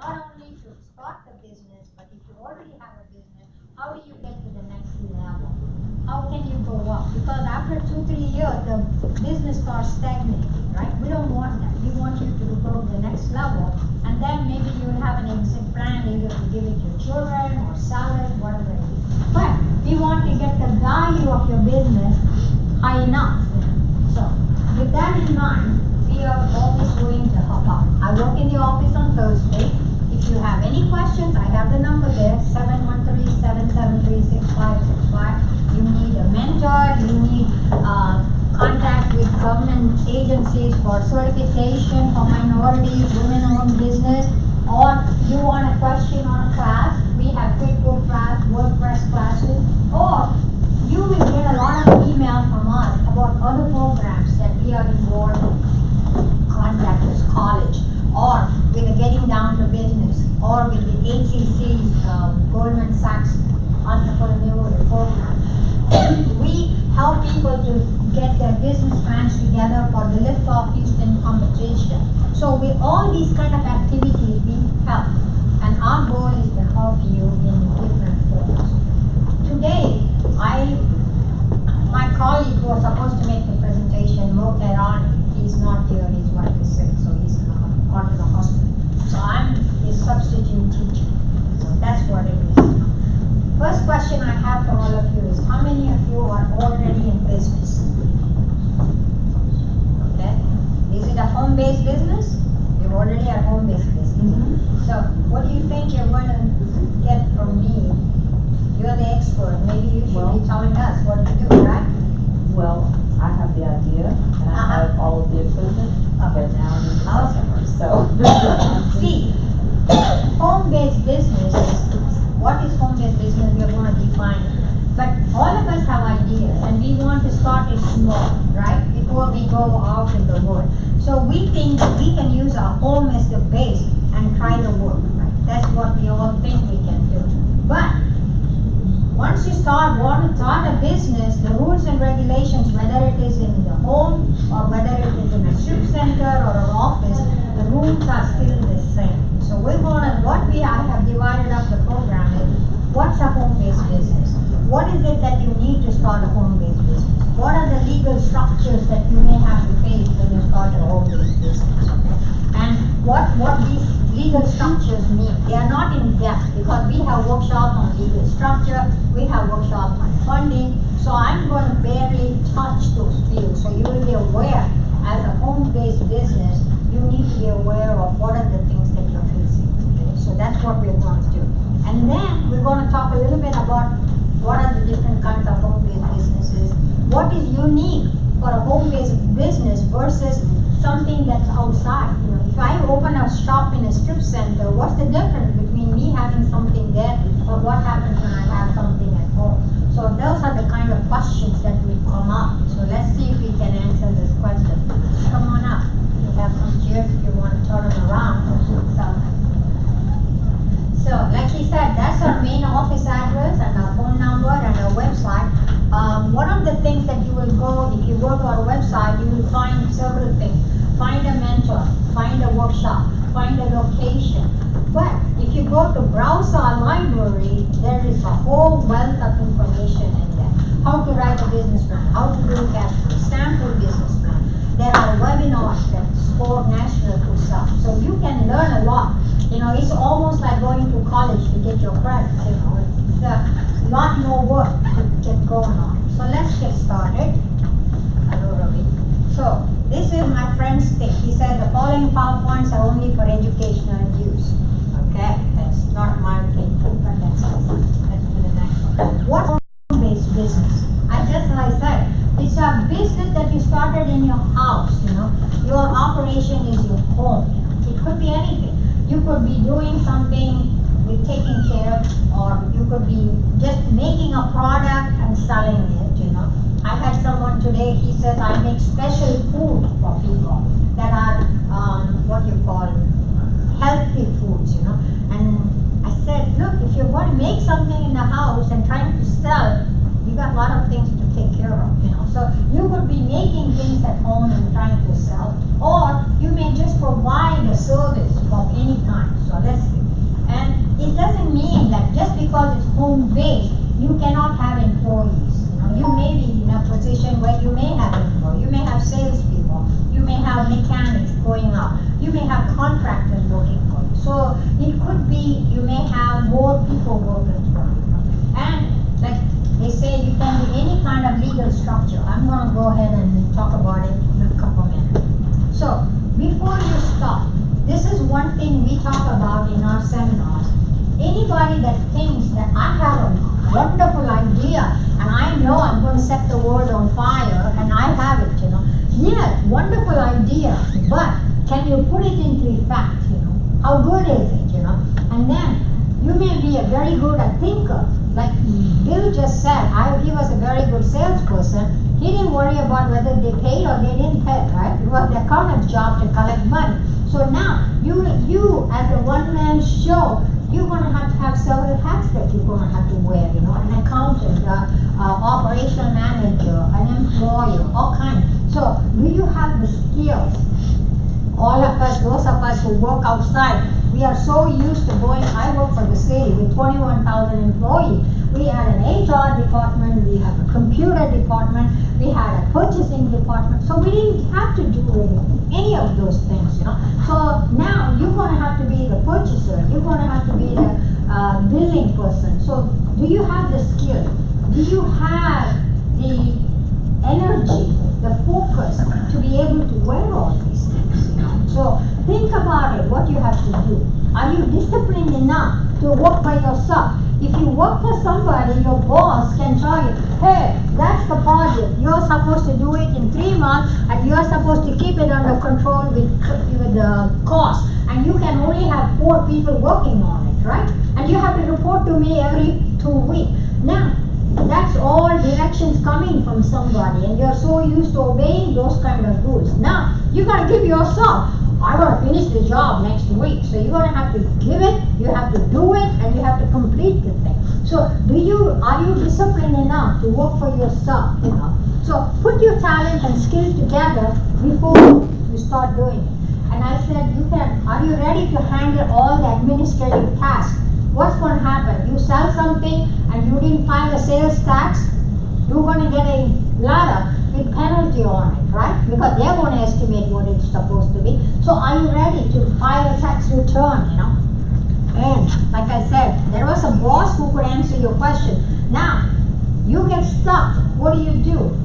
not only to start the business, but if you already have a business, how do you get to the next level? How can you go up? Because after 2-3 years, the business starts stagnating, right? We don't want that. We want you to go to the next level, and then maybe you'll have an exit plan, either to give it to your children or sell it, whatever it is. But we want to get the value of your business high enough. So with that in mind, we are always going to help out. I work in the office on Thursday. If you have any questions, I have the number there, 713-773-6565. You need a mentor, you need contact with government agencies for certification for minorities, women-owned business, or you want a question on a class, we have QuickBook class, WordPress classes, or you will get a lot of email from us about other programs that we are involved in. Contact us, college, or with the Getting Down to Business, or with the HCC's Goldman Sachs Entrepreneurial Program. We help people to get their business plans together for the Lift-Off Houston competition. So with all these kind of activities, we help, and our goal is to help you in different forms. Today, my colleague who was supposed to make the presentation, Mo Kerani, he's not here, his wife is sick, so he's gone to the hospital. So I'm his substitute teacher. So that's what it is. First question I have for all of you is, how many of you are already in business? Okay. Is it a home-based business? You're already a home-based business. Mm-hmm. So what do you think you're going to get from me? You're the expert. Maybe you should be telling us what to do, right? Well, I have the idea, and I have all of the equipment, but now I need the customer, so. See, home-based business is, what is home-based business? We're going to define it. But all of us have ideas, and we want to start it small, right? Before we go out in the world. So we think that we can use our home as the base and try to work, right? That's what we all think we can do. But once you want to start a business, the rules and regulations, whether it is in the home or whether it is in a strip center or an office, the rules are still the same. So I have divided up the program is, what's a home-based business? What is it that you need to start a home-based business? What are the legal structures that you may have to face when you start a home-based business? Okay? And what these legal structures mean. They are not in depth because we have workshops on legal structure, we have workshops on funding, so I'm going to barely touch those fields. So you will be aware, as a home-based business, you need to be aware of what are the things that you're facing. Okay? So that's what we're going to do. And then we're going to talk a little bit about what are the different kinds of home-based businesses, what is unique for a home-based business versus something that's outside. You know, if I open a shop in a strip center, what's the difference between me having something there or what happens when I have something at home? So those are the kind of questions that will come up. So let's see if we can answer this question. Come on up. We have some chairs if you want to turn them around. So like he said, that's our main office address and our phone number and our website. One of the things that you will go, if you go to our website, you will find several things. Find a mentor, find a workshop, find a location. But if you go to browse our library, there is a whole wealth of information in there. How to write a business plan, how to do cash flow, sample business plan. There are webinars that score national to stuff. So you can learn a lot. You know, it's almost like going to college to get your credits, you know. It's a lot more work to get going on. So let's get started. Hello, Ravi. So this is my friend's thing. He said the following PowerPoints are only for educational use. Okay, that's not my thing, but let's do the next one. What's home-based business? As I said, it's a business that you started in your house, you know. Your operation is your home. It could be anything. You could be doing something with taking care, or you could be just making a product and selling it, you know. I had someone today, he says, I make special food for people that are, healthy foods, you know. And I said, look, if you're going to make something in the house and trying to sell, you got a lot of things to take care of, you know. So you could be making things at home and trying to sell, or you may just provide a service of any kind. So let's see. because it's home-based, you cannot have employees. You may be in a position where you may have employees, you may have salespeople, you may have mechanics going out, you may have contractors working for you. So it could be you may have more people working for you. And like they say, you can do any kind of legal structure. I'm going to go ahead and talk about it in a couple minutes. So before you start, this is one thing we talk about in our seminars. Anybody that thinks that I have a wonderful idea and I know I'm going to set the world on fire and I have it, Yes, wonderful idea, but can you put it into effect, How good is it, And then you may be a very good thinker. Like Bill just said, he was a very good salesperson. He didn't worry about whether they paid or they didn't pay, right? It was the accountant's job to collect money. So now, you as a one-man show, you're going to have several hats that you're going to have to wear, an accountant, operational manager, an employer, all kinds. So, do you have the skills? All of us, those of us who work outside, we are so used to going. I work for the city with 21,000 employees. We had an HR department, we have a computer department, we had a purchasing department. So we didn't have to do any of those things, So now you're going to have to be the purchaser. You're going to have to be the billing person. So do you have the skill? Do you have the energy, the focus to be able to wear all these things, So think about it, what you have to do. Are you disciplined enough to work by yourself? If you work for somebody, your boss can tell you, hey, that's the project. You're supposed to do it in 3 months and you're supposed to keep it under control with the cost. And you can only have 4 people working on it, right? And you have to report to me every 2 weeks. Now, that's all directions coming from somebody and you're so used to obeying those kind of rules. Now, you got to give yourself, I want to finish the job next week. So you're going to have to give it, you have to do it, and you have to complete the thing. So are you disciplined enough to work for yourself, So put your talent and skills together before you start doing it. And I said, are you ready to handle all the administrative tasks? What's going to happen? You sell something and you didn't file a sales tax, you're going to get a letter with penalty on it, right? Because they're going to estimate what it's supposed to be. So are you ready to file a tax return, And like I said, there was a boss who could answer your question. Now, you get stuck. What do?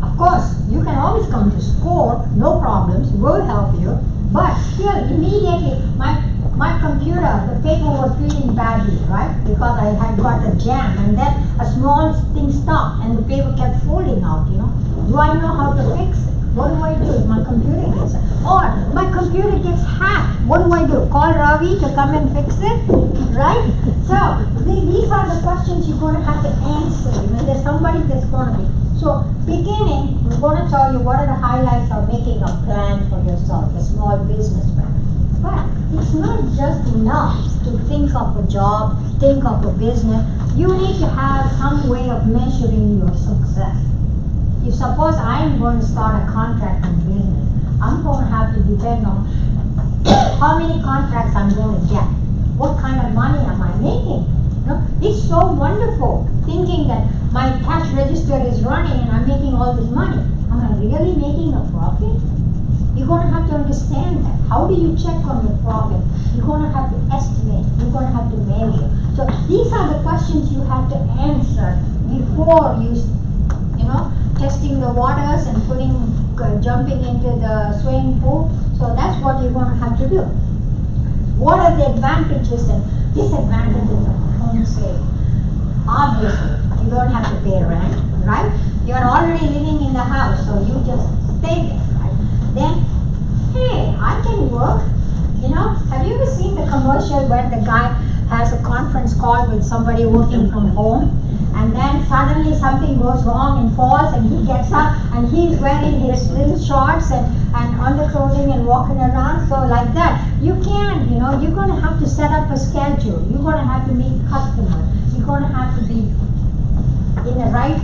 Of course, you can always come to school, no problems, we'll help you. But still, immediately, my computer, the paper was feeling badly, right? Because I had got a jam and then a small thing stopped and the paper kept folding out, Do I know how to fix it? What do I do if my computer gets it? Or my computer gets hacked. What do I do? Call Ravi to come and fix it? Right? So, these are the questions you're going to have to answer. There's somebody that's going to be. So, beginning, we're going to tell you what are the highlights of making a plan for yourself, a small business plan. But it's not just enough to think of a job, think of a business. You need to have some way of measuring your success. If suppose I'm going to start a contracting business, I'm going to have to depend on how many contracts I'm going to get. What kind of money am I making? It's so wonderful thinking that my cash register is running and I'm making all this money. Am I really making a profit? You're going to have to understand that. How do you check on your profit? You're going to have to estimate. You're going to have to measure. So these are the questions you have to answer before you testing the waters and jumping into the swimming pool. So that's what you're going to have to do. What are the advantages and disadvantages of home saving? Obviously, you don't have to pay rent, right? You're already living in the house, so you just stay there, right? Then, hey, I can work. Have you ever seen the commercial where the guy has a conference call with somebody working from home, and then suddenly something goes wrong and falls, and he gets up and he's wearing his little shorts and underclothing and walking around? So like that, you can't, you're going to have to set up a schedule. You're going to have to meet customers. You're going to have to be in the right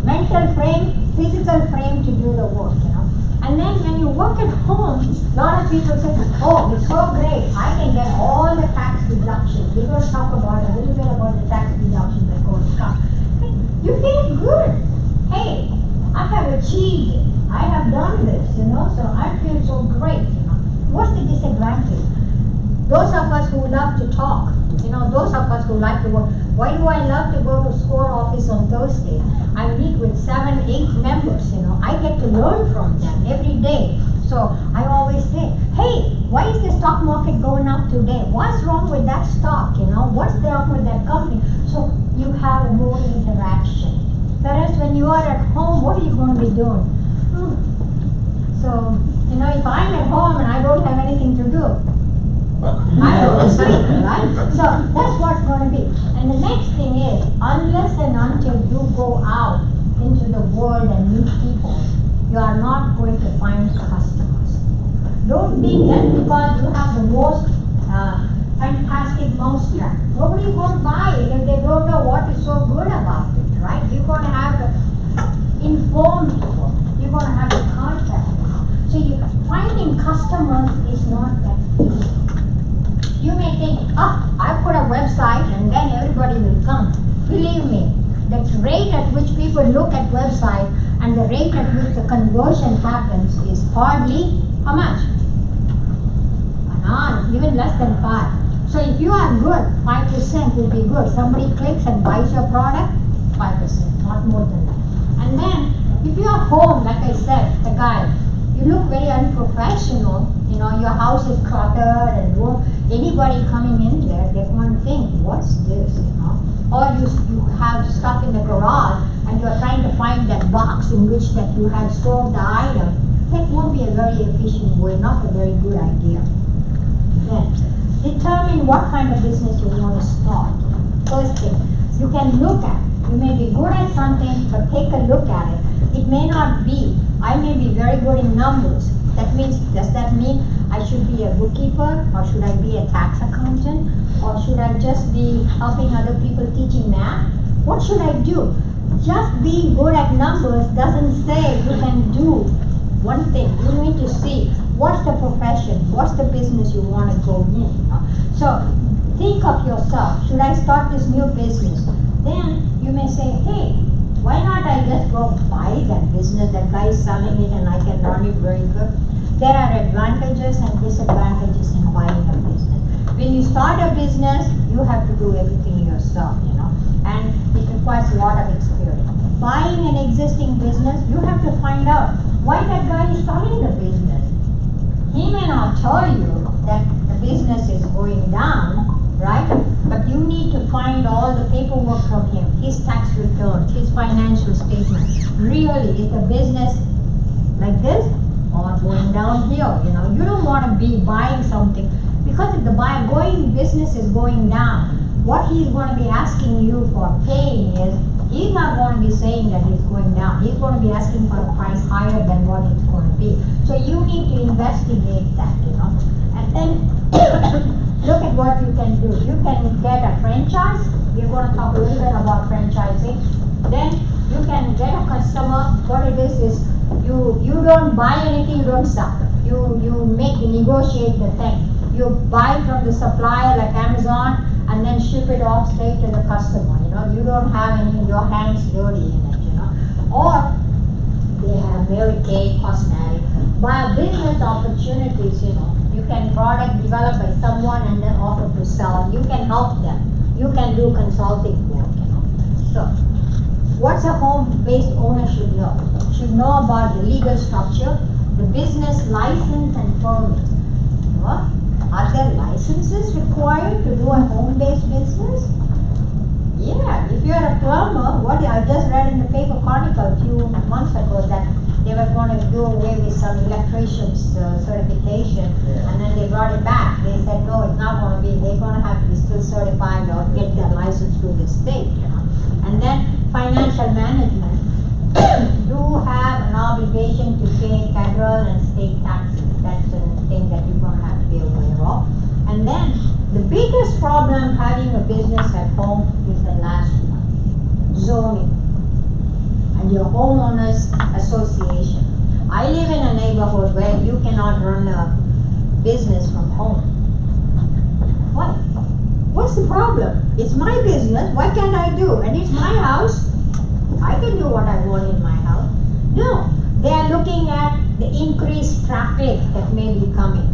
mental frame, physical frame to do the work, And then when you work at home, a lot of people say, oh, it's so great, I can get all the tax deductions. We're going to talk about it a little bit Those of us who love to talk, those of us who like to work. Why do I love to go to score office on Thursday? I meet with 7, 8 members, I get to learn from them every day. So I always say, hey, why is the stock market going up today? What's wrong with that stock? What's wrong with that company? So you have more interaction. Whereas when you are at home, what are you going to be doing? So, if I'm at home and I don't have anything to do, I don't sleep, right? So that's what's going to be. And the next thing is, unless and until you go out into the world and meet people, you are not going to find customers. Don't think that because you have the most fantastic mousetrap. Nobody's going to buy it if they don't know what is so good about it, right? You're going to have to inform people. You're going to have to contact them. So finding customers is not that easy. You may think, I put a website and then everybody will come. Believe me, the rate at which people look at website and the rate at which the conversion happens is hardly, how much? Even less than 5. So if you are good, 5% will be good. Somebody clicks and buys your product, 5%, not more than that. And then, if you are home, like I said, the guy, you look very unprofessional, your house is cluttered and anybody coming in there, they're going to think, what's this, Or you have stuff in the garage and you're trying to find that box in which that you had stored the item. That won't be a very efficient way, not a very good idea. Then, determine what kind of business you want to start. First thing, you can look at it. You may be good at something, but take a look at it. It may not be. I may be very good in numbers. Does that mean I should be a bookkeeper, or should I be a tax accountant, or should I just be helping other people teaching math? What should I do? Just being good at numbers doesn't say you can do one thing. You need to see what's the profession, what's the business you want to go in. So think of yourself, should I start this new business? Then you may say, hey, why not I just go buy that business, that guy is selling it and I can run it very good. There are advantages and disadvantages in buying a business. When you start a business, you have to do everything yourself, and it requires a lot of experience. Buying an existing business, you have to find out why that guy is selling the business. He may not tell you that the business is going down, right? But you need to find all the paperwork from him, his tax returns, his financial statement. Really, is the business like this or going downhill? You don't want to be buying something, because if the business is going down, what he's going to be asking you for paying is, he's not going to be saying that it's going down. He's going to be asking for a price higher than what it's going to be. So you need to investigate that, and then look at what you can do. You can get a franchise. We're going to talk a little bit about franchising. Then you can get a customer. What it is you don't buy anything, you don't sell. You negotiate the thing. You buy from the supplier like Amazon and then ship it off straight to the customer. You don't have your hands dirty in it. Or they have Mary Kay cosmetic. By business opportunities, you can product developed by someone and then offer to sell. You can help them. You can do consulting work. So, what's a home-based owner should know? Should know about the legal structure, the business license and permits. What? Are there licenses required to do a home-based business? Yeah, if you're a plumber, I just read in the paper Chronicle a few months ago that they were going to do away with some electricians certification, and then they brought it back. They said, no, it's not going to be, they're going to have to be still certified or get their license through the state. And then financial management. You have an obligation to pay federal and state taxes. That's a thing that you're going to have to be aware of. And then the biggest problem having a business at home is the last one, zoning and your homeowners association. I live in a neighborhood where you cannot run a business from home. Why? What's the problem? It's my business, what can I do? And it's my house. I can do what I want in my house. No, they are looking at the increased traffic that may be coming.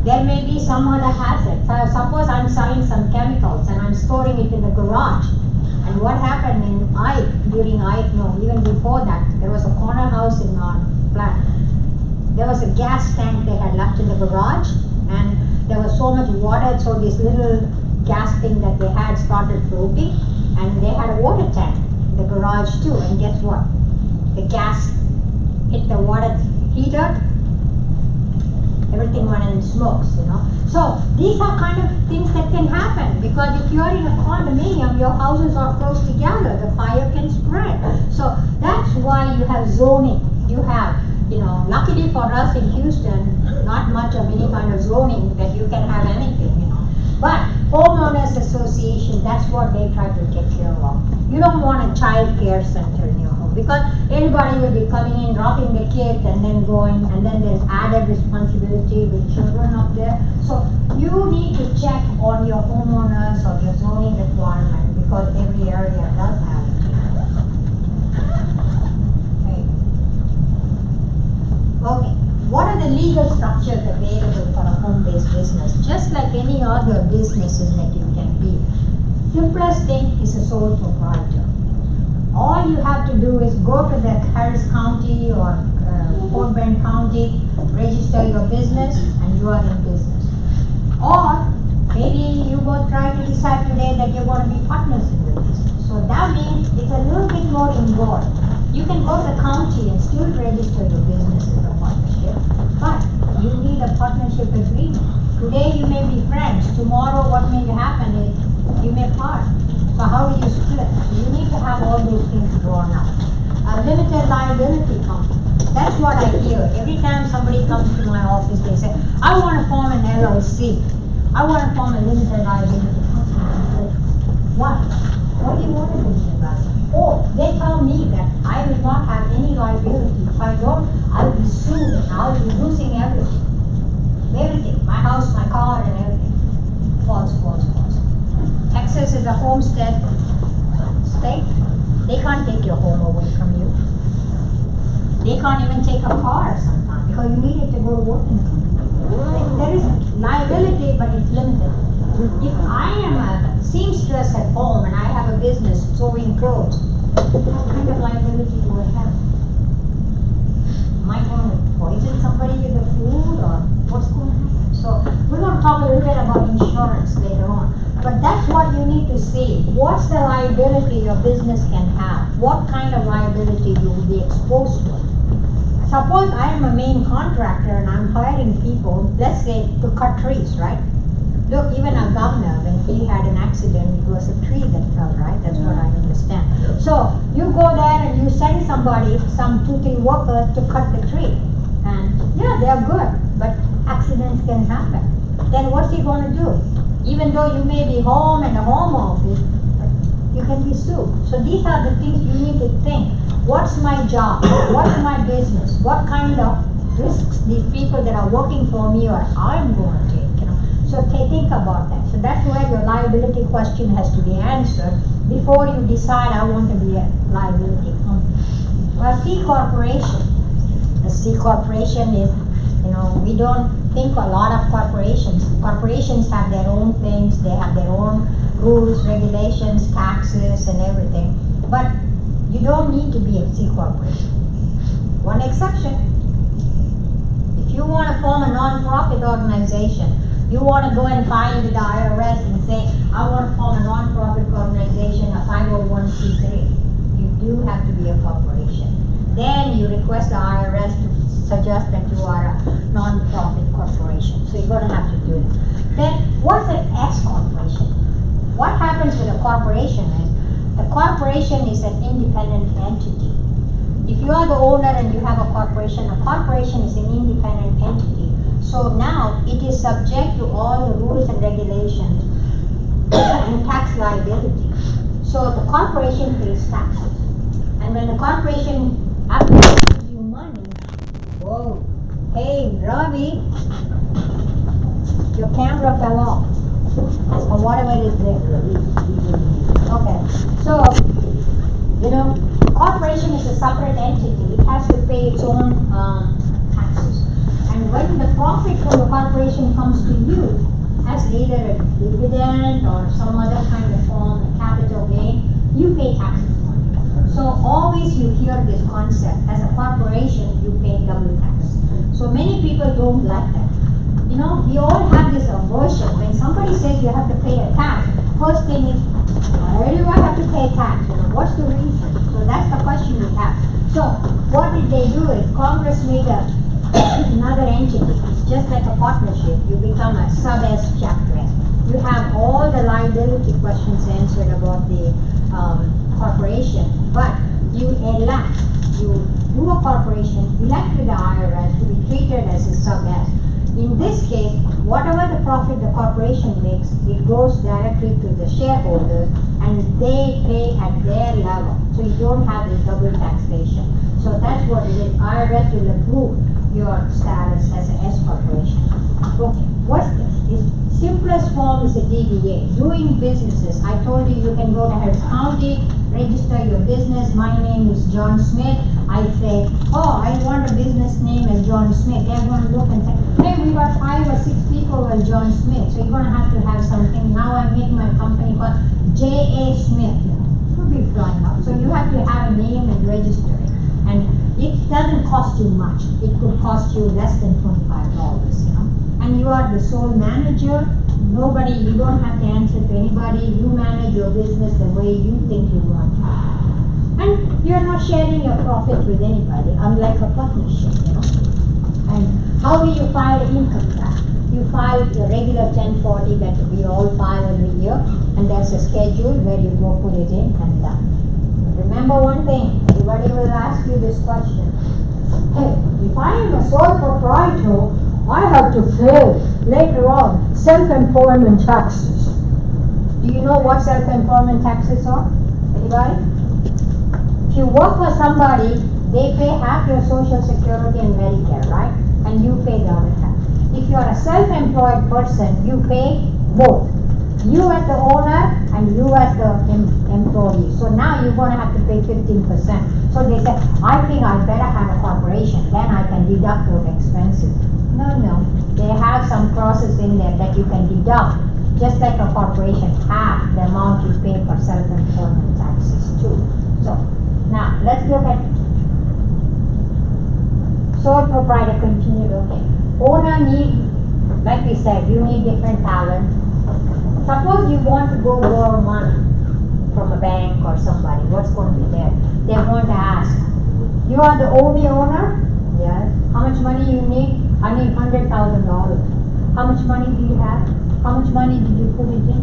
There may be some other hazard. So suppose I'm selling some chemicals and I'm storing it in the garage. And what happened in during even before that, there was a corner house in our flat. There was a gas tank they had left in the garage, and there was so much water, so this little gas thing that they had started floating, and they had a water tank in the garage too. And guess what? The gas hit the water heater, everything went in smokes, So these are kind of things that can happen, because if you're in a condominium, your houses are close together, the fire can spread. So that's why you have zoning. You have, luckily for us in Houston, not much of any kind of zoning that you can have anything, But homeowners association, that's what they try to take care of. You don't want a child care center in your home, because everybody will be coming in, dropping the kids and then going, and then there's added responsibility with children up there. So you need to check on your homeowners or your zoning requirement, because every area does have it. Okay, what are the legal structures available for a home-based business? Just like any other businesses that you can be. Simplest thing is a sole proprietor. All you have to do is go to the Harris County or Fort Bend County, register your business, and you are in business. Or maybe you both try to decide today that you're going to be partners in the business. So that means it's a little bit more involved. You can go to the county and still register your business as a partnership, but you need a partnership agreement. Today you may be friends, tomorrow what may happen is you may part. So how do you split? You need to have all those things drawn out. A limited liability company. That's what I hear. Every time somebody comes to my office, they say, I want to form an LLC. I want to form a limited liability company. I say, why? What do you want to do with that? Oh, they tell me that I will not have any liability. If I don't, I will be sued and I will be losing everything. Everything. My house, my car, and everything. False. Texas is a homestead state. They can't take your home away from you. They can't even take a car sometimes, because you need it to go to work in the company. There is liability, but it's limited. If I am a seamstress at home and I have a business sewing clothes, what kind of liability do I have? Am I going to poison somebody with the food, or what's going to happen? So we're going to talk a little bit about insurance later on. But that's what you need to see. What's the liability your business can have? What kind of liability you will be exposed to? Suppose I am a main contractor and I'm hiring people, let's say, to cut trees, right? Look, even our governor, when he had an accident, it was a tree that fell, right? That's what I understand. So you go there and you send somebody, some 2-3 workers to cut the tree. And yeah, they're good, but accidents can happen. Then what's he going to do? Even though you may be home in the home office, you can be sued. So these are the things you need to think. What's my job? What's my business? What kind of risks these people that are working for me or I'm going to take? So think about that. So that's where your liability question has to be answered before you decide I want to be a liability company. Well, C corporation. The C corporation is, we don't think a lot of corporations. Corporations have their own things. They have their own rules, regulations, taxes, and everything. But you don't need to be a C corporation. One exception. If you want to form a non-profit organization, you want to go and file with the IRS and say, I want to form a non-profit organization, a 501c3. You do have to be a corporation. Then you request the IRS to suggest that you are a non-profit corporation. So you're going to have to do it. Then what's an S corporation? What happens with a corporation is, the corporation is an independent entity. If you are the owner and you have a corporation is an independent entity. So now it is subject to all the rules and regulations and tax liability. So the corporation pays taxes. And when the corporation after gives you money, whoa, hey Ravi, your camera fell off. Or whatever it is there. Okay. So, corporation is a separate entity. It has to pay its own taxes. And when the profit from the corporation comes either a dividend or some other kind of form, a capital gain, you pay taxes on it. So always you hear this concept, as a corporation, you pay double tax. So many people don't like that. You know, we all have this aversion. When somebody says you have to pay a tax, first thing is, why do I have to pay tax? You know, what's the reason? So that's the question we have. So what did they do is Congress made another entity. It's just like a partnership. You become a sub-S chapter S. You have all the liability questions answered about the corporation, but you elect, you do a corporation, elect with the IRS to be treated as a sub-S. In this case, whatever the profit the corporation makes, it goes directly to the shareholders and they pay at their level. So you don't have this double taxation. So that's what it is. IRS will approve your status as an S corporation. Okay, what's this? Is simplest form is a DBA, doing businesses. I told you you can go to Harris County, register your business. My name is John Smith. I say, oh, I want a business name as John Smith. They're going to look and say, hey, we got 5 or 6 people with John Smith. So you're going to have something. Now I'm making my company called J.A. Smith. It will be flying up. So you have to have a name and register it. And it doesn't cost you much. It could cost you less than $25, you know. And you are the sole manager. Nobody, you don't have to answer to anybody. You manage your business the way you think you want to. And you're not sharing your profit with anybody, unlike a partnership, you know. And how do you file income tax? You file the regular 1040 that we all file every year, and there's a schedule where you go put it in and done. Remember one thing, everybody will ask you this question. Hey, if I am a sole proprietor, I have to pay later on self-employment taxes. Do you know what self-employment taxes are? Anybody? If you work for somebody, they pay half your Social Security and Medicare, right? And you pay the other half. If you are a self-employed person, you pay both. You as the owner and you as the employee. So now you're going to have to pay 15%. So they say, I think I better have a corporation, then I can deduct those expenses. No. They have some clauses in there that you can deduct, just like a corporation, half the amount you pay for self-employment taxes too. So now let's look at sole proprietor continued. Okay. Owner need, like we said, you need different talent. Suppose you want to go borrow money from a bank or somebody, what's going to be there? They're going to ask, you are the only owner? Yes. How much money you need? I need $100,000. How much money do you have? How much money did you put it in?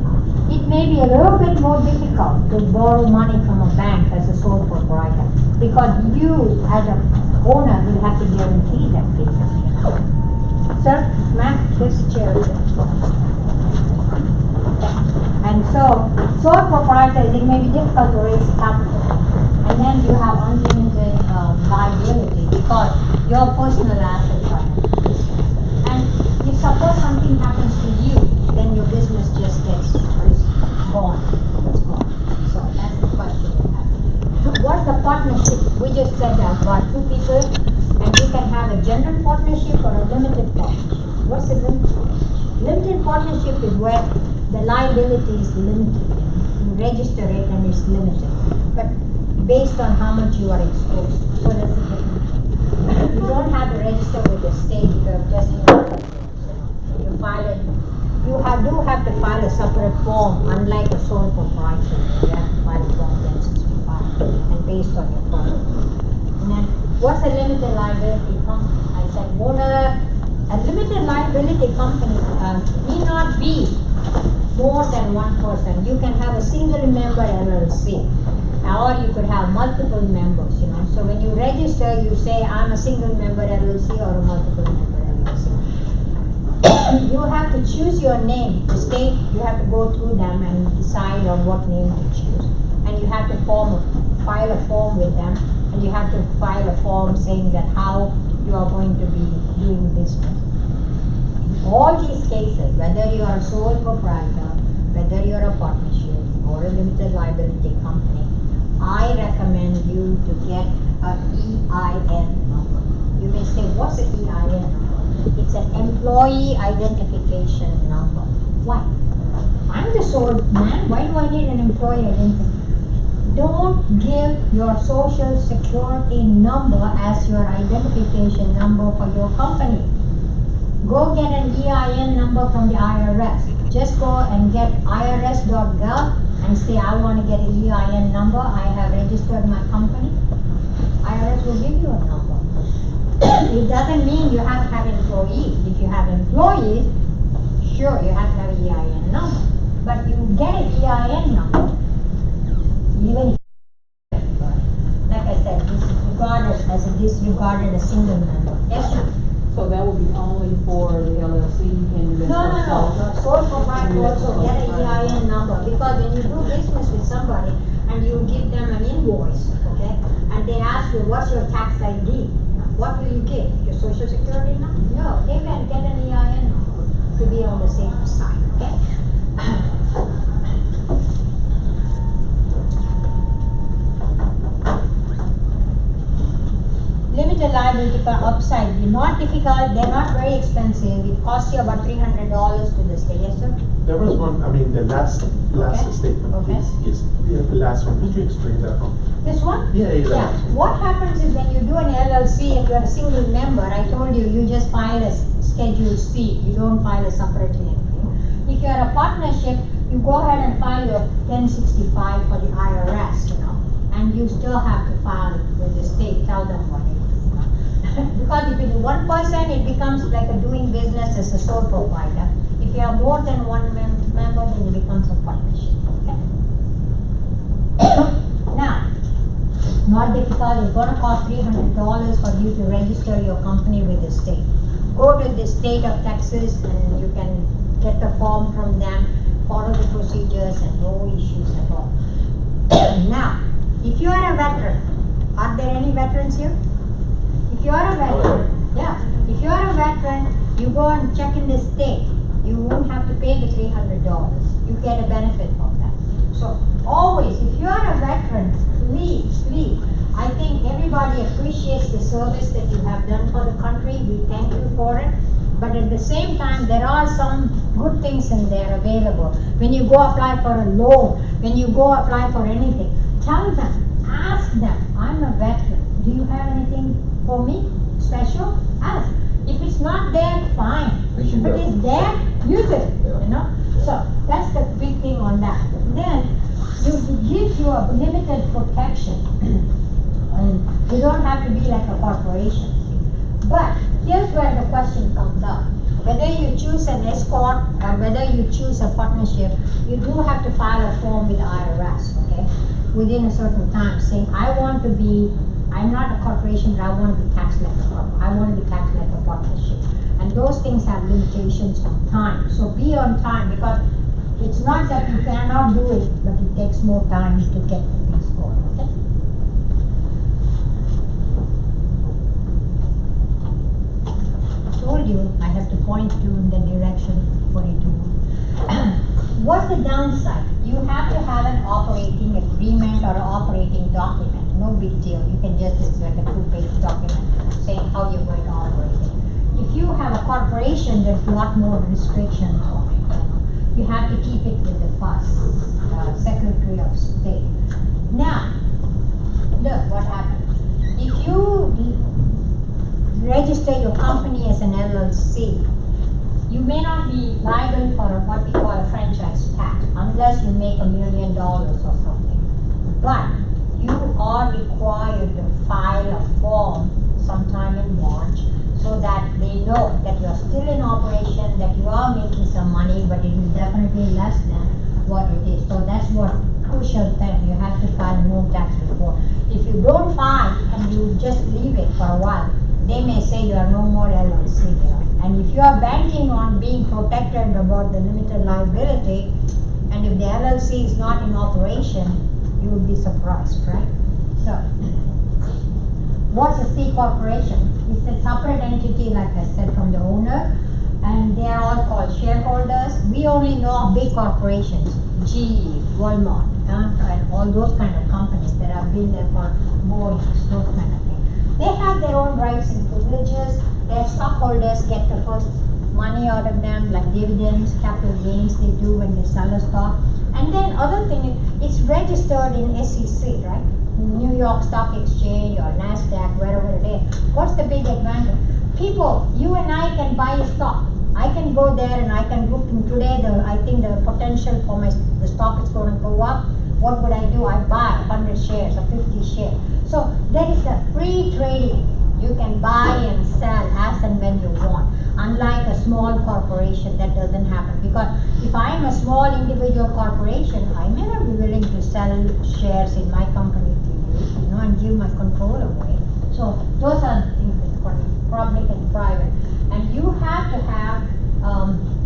It may be a little bit more difficult to borrow money from a bank as a sole proprietor, because you as an owner will have to guarantee that business. Sir, ma'am, this chair. And so, sole proprietors, it may be difficult to raise capital. And then you have unlimited liability because your personal assets are and if suppose something happens to you, then your business just gets gone. It's gone. So that's the question we have. What's the partnership? We just said that about 2 people, and you can have a general partnership or a limited partnership. What's a limited partnership? Limited partnership is where the liability is limited. You register it and it's limited. But based on how much you are exposed. So that's the difference. You don't have to register with the state, just you file it. You do have to file a separate form, unlike a sole proprietor. You have to file a form then 65 and based on your profit. And then what's a limited liability company? I said a limited liability company need not be more than one person. You can have a single member LLC. Or you could have multiple members, you know. So when you register, you say, I'm a single member LLC or a multiple member LLC. You have to choose your name. The state, you have to go through them and decide on what name to choose. And you have to file a form with them. And you have to file a form saying that how you are going to be doing business. In all these cases, whether you are a sole proprietor, whether you are a partnership or a limited liability company, I recommend you to get an EIN number. You may say, what's an EIN number? It's an employee identification number. Why? I'm the sole man, why do I need an employee identity? Don't give your social security number as your identification number for your company. Go get an EIN number from the IRS. Just go and get irs.gov and say, I want to get an EIN number, I have registered my company. IRS will give you a number. It doesn't mean you have to have employees. If you have employees, sure, you have to have an EIN number. But you get an EIN number, even if, like I said, disregarded a single member. Yes, sir? So that would be only for the LLC, you can do that? No. Sole proprietor also get an EIN number, because when you do business with somebody and you give them an invoice, okay, and they ask you, what's your tax ID? What will you give? Your social security number? No, they can get an EIN number to be on the safe side, okay? Limited liability for upside, they're not difficult, they're not very expensive, it costs you about $300 to the state, yes sir? There was one, I mean, the last Okay. statement, Okay. yes, yeah, the last one, could you explain that one? This one? Yeah. What happens is when you do an LLC and you're a single member, I told you, you just file a Schedule C, you don't file a separately entry. If you're a partnership, you go ahead and file your 1065 for the IRS, and you still have to file it with the state, tell them what it is. Because if it's one person, it becomes like a doing business as a sole provider. If you have more than one member, then it becomes a partnership, okay? Now, not difficult, it's gonna cost $300 for you to register your company with the state. Go to the state of Texas and you can get the form from them, follow the procedures and no issues at all. Now, if you are a veteran, are there any veterans here? If you are a veteran, if you are a veteran, you go and check in the state, you won't have to pay the $300. You get a benefit of that. So always, if you are a veteran, please, I think everybody appreciates the service that you have done for the country. We thank you for it. But at the same time, there are some good things in there available. When you go apply for a loan, when you go apply for anything, tell them, ask them, I'm a veteran. Do you have anything for me special? Ask. If it's not there, fine. If it's there, use it, So that's the big thing on that. Then you give you a limited protection. And you don't have to be like a corporation. But here's where the question comes up. Whether you choose an escort or whether you choose a partnership, you do have to file a form with the IRS, okay? Within a certain time saying, I'm not a corporation, but I want to be taxed like a corporation. I want to be taxed like a partnership. And those things have limitations on time. So be on time, because it's not that you cannot do it, but it takes more time to get things going, okay? I told you I have to point to the direction for it to move. What's the downside? You have to have an operating agreement or an operating document. No big deal. You can just, it's like a 2-page document saying how you're going to operate it. If you have a corporation, there's a lot more restrictions on it. You have to keep it with the FUS, Secretary of State. Now, look what happens. If you register your company as an LLC, you may not be liable for what we call a franchise tax unless you make $1 million or something. But you are required to file a form sometime in March so that they know that you're still in operation, that you are making some money, but it is definitely less than what it is. So that's what crucial thing. You have to file no tax report. If you don't file and you just leave it for a while, they may say you are no more LLC. And if you are banking on being protected about the limited liability, and if the LLC is not in operation, you would be surprised, right? So, what's a C corporation? It's a separate entity, like I said, from the owner, and they are all called shareholders. We only know big corporations, GE, Walmart, and all those kind of companies that have been there for more years, those kind of things. They have their own rights and privileges. Their stockholders get the first money out of them, like dividends, capital gains they do when they sell a stock. And then other thing, it's registered in SEC, right? New York Stock Exchange or NASDAQ, wherever it is. What's the big advantage? People, you and I can buy a stock. I can go there and I can look in today, I think the potential for the stock is going to go up. What would I do? I buy 100 shares or 50 shares. So there is a free trading. You can buy and sell as and when you want. Unlike a small corporation, that doesn't happen. Because if I'm a small individual corporation, I may not be willing to sell shares in my company to you, and give my control away. So those are the things that's called public and private. And you have to have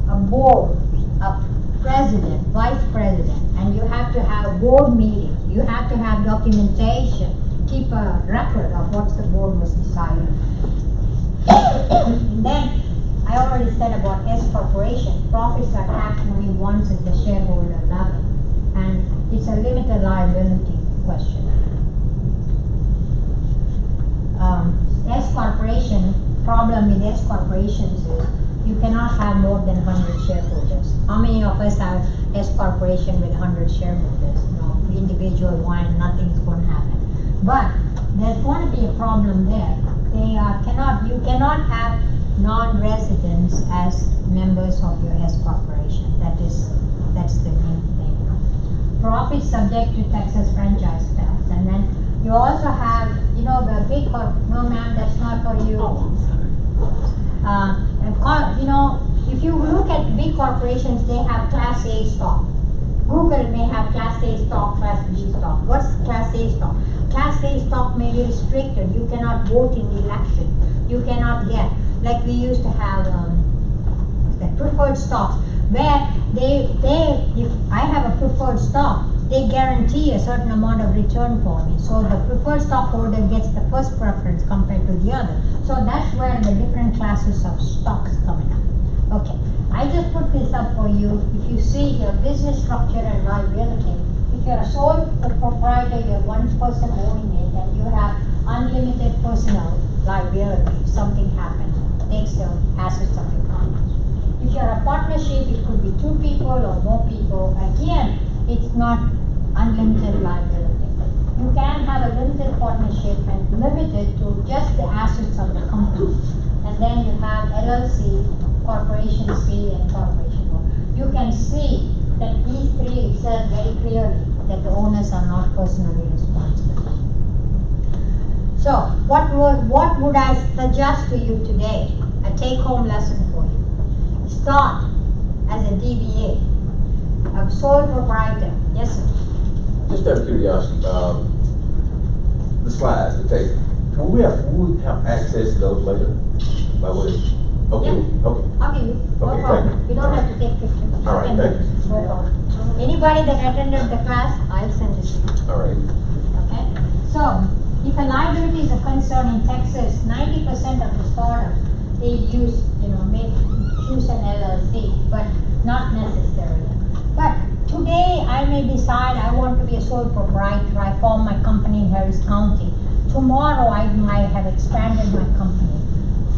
a board, a president, vice president, and you have to have board meetings. You have to have documentation. Keep a record of what the board was deciding. And then I already said about S corporation. Profits are taxed only once at the shareholder level, and it's a limited liability question. S corporation, problem with S corporations is you cannot have more than 100 shareholders. How many of us have S corporation with 100 shareholders? Individual one, nothing's going to happen. But there's going to be a problem there. You cannot have non-residents as members of your S corporation. That's the main thing. Profits subject to Texas franchise tax, and then you also have, the big no ma'am, that's not for you. If you look at big corporations, they have Class A stock. Google may have Class A stock, Class B stock. What's Class A stock? Class A stock may be restricted. You cannot vote in the election. You cannot get, like we used to have the preferred stocks, where if I have a preferred stock, they guarantee a certain amount of return for me. So the preferred stockholder gets the first preference compared to the other. So that's where the different classes of stocks coming up. Okay, I just put this up for you. If you see your business structure and liability, if you're a sole proprietor, you're one person owning it, and you have unlimited personal liability. If something happens, takes the assets of your company. If you're a partnership, it could be 2 people or more people. Again, it's not unlimited liability. You can have a limited partnership and limited to just the assets of the company. And then you have LLC, Corporation C, and Corporation O. You can see that these 3 says very clearly that the owners are not personally responsible. So, what would I suggest to you today? A take-home lesson for you. Start as a DBA, a sole proprietor. Yes, sir. Just out of curiosity, the slides, the tape, will we have access to those later? By way of, okay, Yeah. okay. I'll give you. No Okay, problem. thank you. You don't have to take pictures. All right, thank you. No problem. Anybody that attended the class, I'll send it to you. All right. Okay? So, if a liability is a concern in Texas, 90% of the startups, they use, may choose an LLC, but not necessarily. But today, I may decide I want to be a sole proprietor. I form my company in Harris County. Tomorrow, I might have expanded my company.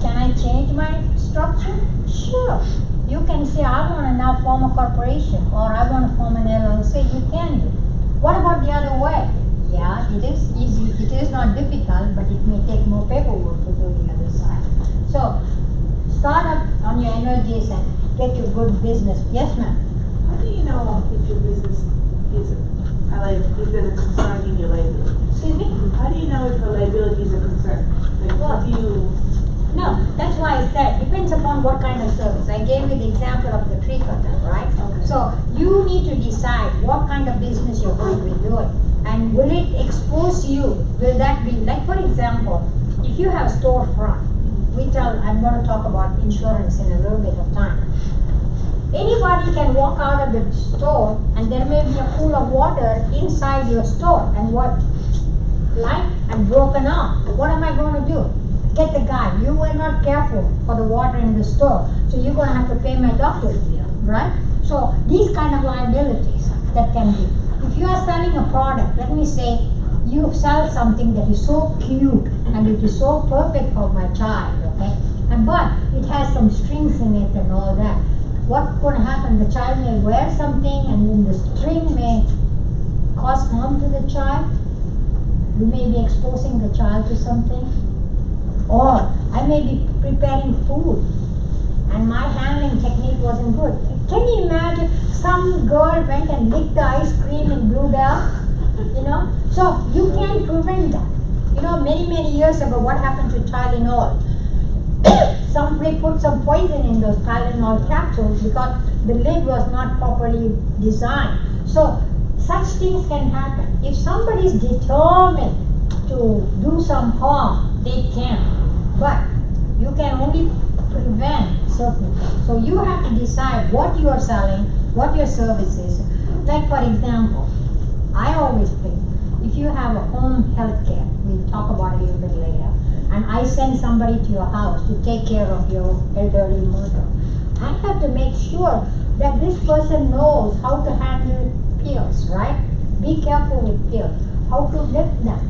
Can I change my structure? Sure. You can say, I want to now form a corporation, or I want to form an LLC. You can do. What about the other way? Yeah, it is easy. It is not difficult, but it may take more paperwork to do the other side. So, start up on your energies and get your good business. Yes, ma'am? How do you know if your business is if there's a concern in your liability? Excuse me? How do you know if a liability is a concern? Like, how do you? No, that's why I said, depends upon what kind of service. I gave you the example of the tree cutter, right? Okay. So, you need to decide what kind of business you're going to be doing. And will it expose you? Will that be, like for example, if you have a storefront, I'm going to talk about insurance in a little bit of time. Anybody can walk out of the store and there may be a pool of water inside your store and light and broken off. What am I going to do? Get the guy. You were not careful for the water in the store, so you're going to have to pay my doctor's bill, right? So these kind of liabilities that can be. If you are selling a product, let me say you sell something that is so cute and it is so perfect for my child, okay? but it has some strings in it and all that. What's going to happen? The child may wear something and then the string may cause harm to the child. You may be exposing the child to something. Or I may be preparing food and my handling technique wasn't good. Can you imagine some girl went and licked the ice cream in Bluebell? So you can't prevent that. Many years ago, what happened to Tylenol? Somebody put some poison in those Tylenol capsules because the lid was not properly designed. So such things can happen. If somebody is determined to do some harm, they can. But you can only prevent certain things. So you have to decide what you are selling, what your service is. Like for example, I always think, if you have a home health care, we'll talk about it a little bit later, and I send somebody to your house to take care of your elderly mother, I have to make sure that this person knows how to handle pills, right? Be careful with pills, how to lift them.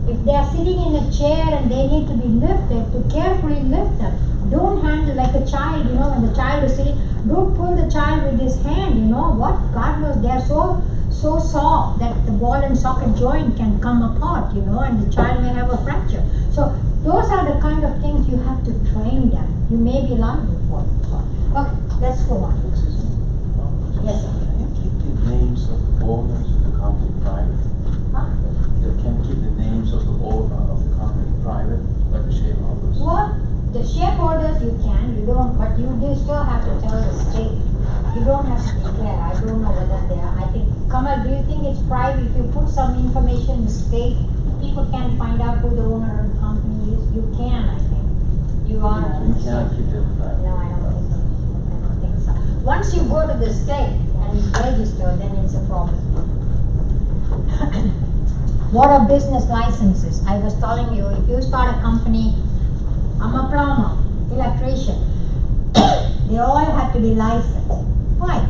If they are sitting in a chair and they need to be lifted, to carefully lift them. Don't handle like a child, when the child is sitting, don't pull the child with his hand, what? God knows, they are so soft that the ball and socket joint can come apart, and the child may have a fracture. So those are the kind of things you have to train them. You may be liable for it. Okay, let's go on. Yes, sir. Can you keep the names of the owners of the company private? Huh? Can you keep the names of the owner of the company private, like the shareholders? Well, the shareholders you can, you don't, but you do still have to tell the state. You don't have to declare. I don't know whether they are. I think, Kamal, do you think it's private? If you put some information in the state, people can find out who the owner of the company is? You can, I think. You are. You cannot keep them private. No, I don't think so. Once you go to the state and you register, then it's a problem. What are business licenses? I was telling you, if you start a company, I'm a plumber, electrician, they all have to be licensed. Why?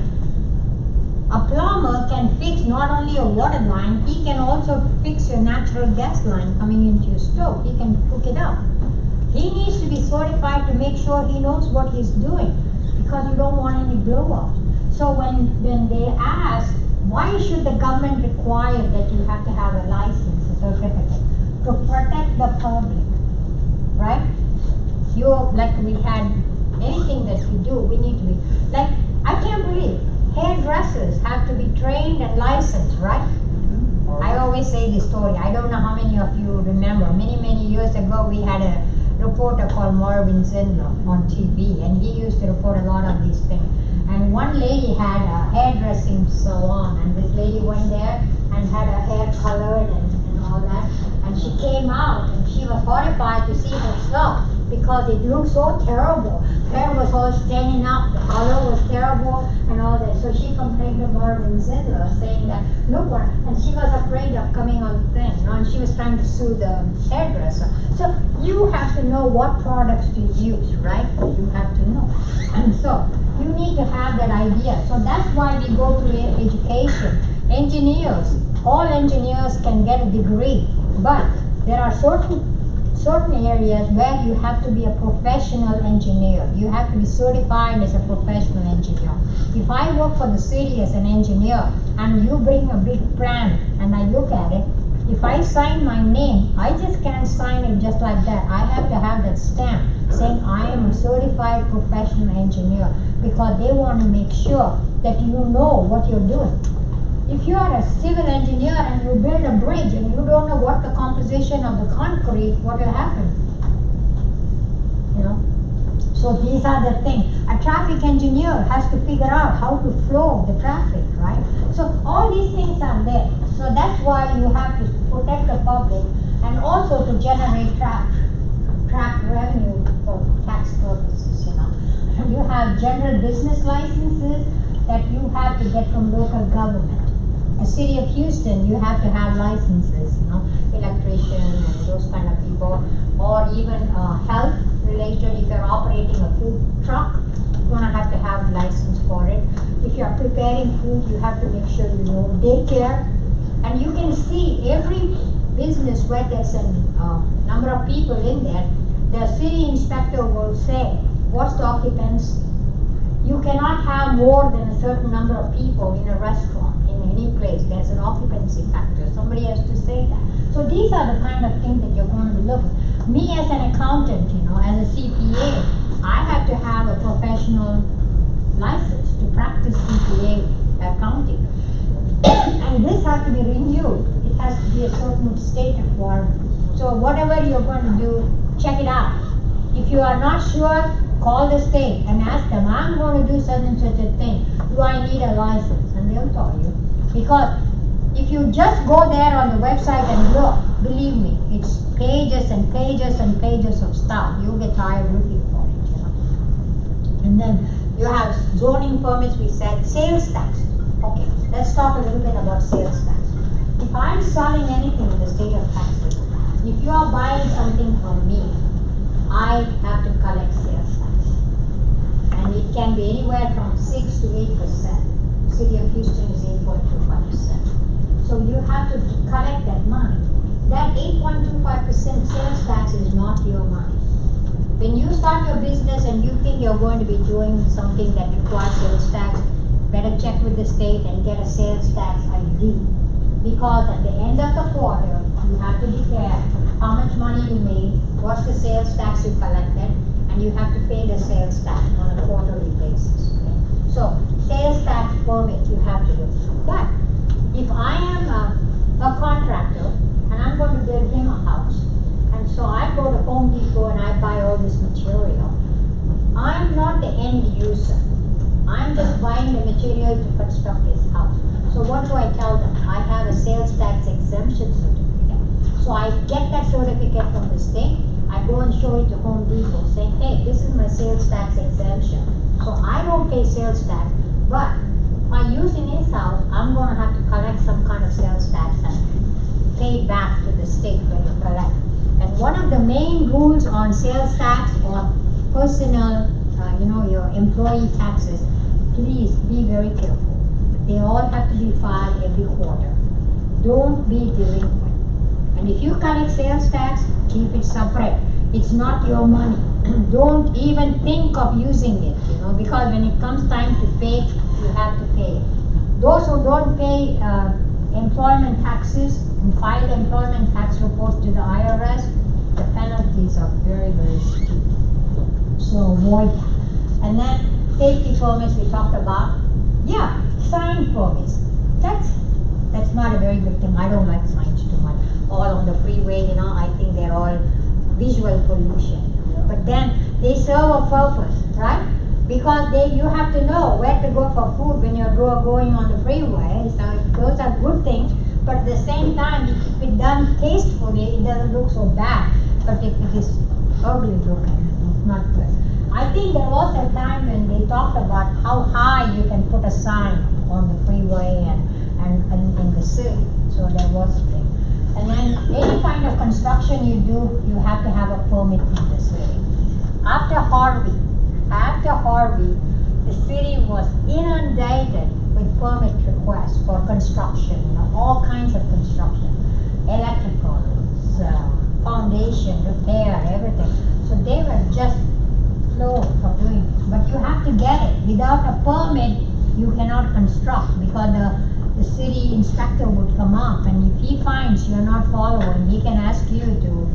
A plumber can fix not only a water line, he can also fix your natural gas line coming into your stove. He can hook it up. He needs to be certified to make sure he knows what he's doing, because you don't want any blow-ups. So when they ask, why should the government require that you have to have a license, a certificate? To protect the public, right? Like we had anything that we do, we need to be, like, I can't believe hairdressers have to be trained and licensed, right? I always say this story. I don't know how many of you remember. Many years ago, we had a reporter called Marvin Zindler on TV, and he used to report a lot of these things. And one lady had a hairdressing salon, and this lady went there and had her hair colored and all that. And she came out, and she was horrified to see herself, because it looked so terrible. Hair was all standing up, the color was terrible, and all that. So she complained to Marvin Zindler, saying that, look what, and she was afraid of coming on the thing, and she was trying to sue the hairdresser. So you have to know what products to use, right? You have to know. And so you need to have that idea. So that's why we go through education. Engineers, all engineers can get a degree, but there are certain areas where you have to be a professional engineer. You have to be certified as a professional engineer. If I work for the city as an engineer and you bring a big plan and I look at it, if I sign my name, I just can't sign it just like that. I have to have that stamp saying I am a certified professional engineer, because they want to make sure that you know what you're doing. If you are a civil engineer and you build a bridge and you don't know what the composition of the concrete, what will happen? So these are the things. A traffic engineer has to figure out how to flow the traffic, right? So all these things are there. So that's why you have to protect the public and also to generate track revenue for tax purposes, You have general business licenses that you have to get from local government. A city of Houston, you have to have licenses, electrician and those kind of people, or even health related. If you're operating a food truck, you're gonna have to have license for it. If you're preparing food, you have to make sure you know daycare. And you can see every business where there's a number of people in there, the city inspector will say, what's the occupancy? You cannot have more than a certain number of people in a restaurant, in any place. There's an occupancy factor. Somebody has to say that. So these are the kind of things that you're going to look at. Me as an accountant, as a CPA, I have to have a professional license to practice CPA accounting. And this has to be renewed. It has to be a certain state requirement. So whatever you're going to do, check it out. If you are not sure, call the state and ask them, I'm going to do such and such a thing. Do I need a license? And they'll tell you. Because if you just go there on the website and look, believe me, it's pages and pages and pages of stuff. You'll get tired looking for it, And then you have zoning permits, we said, sales tax. Okay, let's talk a little bit about sales tax. If I'm selling anything in the state of Texas, if you are buying something from me, I have to collect sales tax. And it can be anywhere from 6 to 8%. City of Houston is 8.25%. So you have to collect that money. That 8.25% sales tax is not your money. When you start your business and you think you're going to be doing something that requires sales tax, better check with the state and get a sales tax ID. Because at the end of the quarter, you have to declare how much money you made, what's the sales tax you collected, and you have to pay the sales tax on a quarterly basis. Okay? So, sales tax permit you have to do. But, if I am a contractor, and I'm going to build him a house, and so I go to Home Depot and I buy all this material, I'm not the end user. I'm just buying the material to construct this house. So what do I tell them? I have a sales tax exemption certificate. So I get that certificate from the state. I go and show it to Home Depot saying, hey, this is my sales tax exemption. So I don't pay sales tax, but by using his house, I'm going to have to collect some kind of sales tax and pay back to the state when you collect. And one of the main rules on sales tax or personal, your employee taxes, please be very careful. They all have to be filed every quarter. Don't be delinquent. And if you collect sales tax, keep it separate. It's not your money. Don't even think of using it, because when it comes time to pay, you have to pay. Those who don't pay employment taxes and file employment tax reports to the IRS, the penalties are very, very steep. So avoid that. And then safety permits we talked about. Yeah, sign permits. That's not a very good thing. I don't like signs too much. All on the freeway, I think they're all visual pollution. But then they serve a purpose, right? Because you have to know where to go for food when you're going on the freeway. So those are good things. But at the same time, if it's done tastefully, it doesn't look so bad. But if it is ugly looking, it's not good. I think there was a time when they talked about how high you can put a sign on the freeway and in the city. So there was a thing. And then any kind of construction you do, you have to have a permit from the city. After Harvey, the city was inundated with permit requests for construction, all kinds of construction, electrical, foundation, repair, everything. So they were just slow for doing it. But you have to get it. Without a permit, you cannot construct because the city inspector would come up, and if he finds you're not following, he can ask you to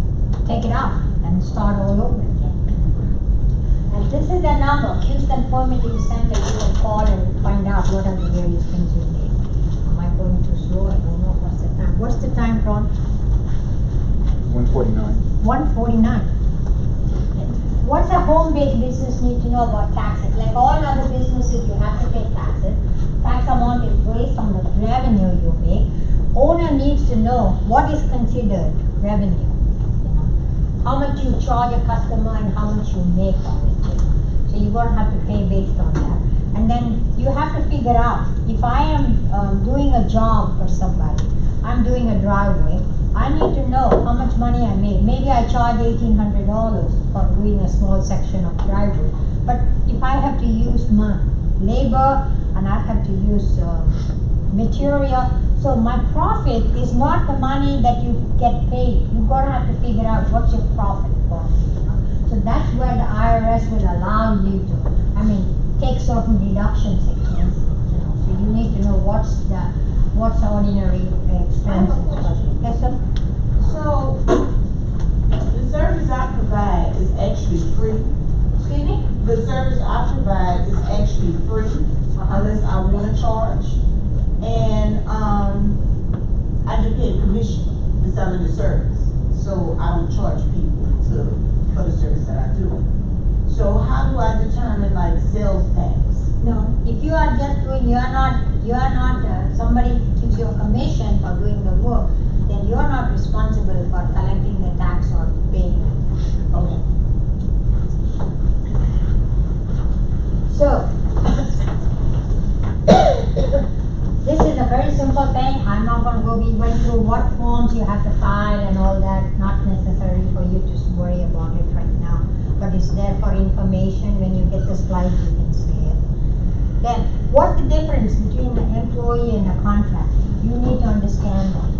take it out and start all over again. And this is the number, Houston Permitting Center. You can call and find out what are the various things you need. Am I going too slow? I don't know. What's the time, Ron? 149. 149. What's a home-based business need to know about taxes? Like all other businesses, you have to pay taxes. Tax amount is based on the revenue you make. Owner needs to know what is considered revenue. How much you charge a customer and how much you make on it. So you're going to have to pay based on that. And then you have to figure out, if I am doing a job for somebody, I'm doing a driveway, I need to know how much money I made. Maybe I charge $1,800 for doing a small section of driveway. But if I have to use my labor and I have to use material, so my profit is not the money that you get paid. You're going to have to figure out what's your profit going to be. So that's where the IRS will allow you to, take certain deduction sections, so you need to know what's ordinary expenses. Yes, sir? So, the service I provide is actually free. Excuse me? The service I provide is actually free unless I wanna charge. And, I do pay a commission for selling the service. So I don't charge people for the service that I do. So how do I determine like sales tax? No, if you are just doing, you are not, somebody gives you a commission for doing the work, then you are not responsible for collecting the tax or paying it. Okay. So, this is a very simple thing. I'm not going to be going through what forms you have to file and all that. Not necessary for you to worry about it right now. But it's there for information. When you get the slides, you can see it. Then, what's the difference between an employee and a contractor? You need to understand that.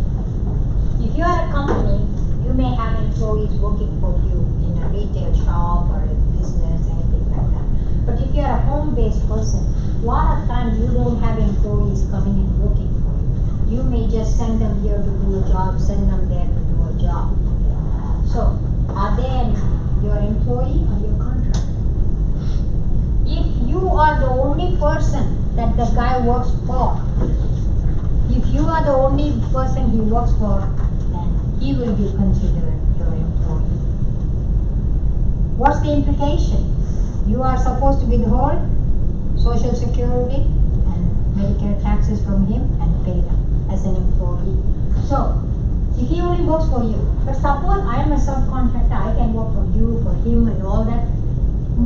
If you are a company, you may have employees working for you in a retail shop or a business, anything like that. But if you're a home-based person, a lot of times you don't have employees coming and working for you. You may just send them here to do a job, send them there to do a job. So, are they your employee or your contractor? If you are the only person that the guy works for, if you are the only person he works for, then he will be considered your employee. What's the implication? You are supposed to withhold Social Security and Medicare taxes from him and pay them as an employee. So, if he only works for you, but suppose I am a subcontractor, I can work for you, for him and all that,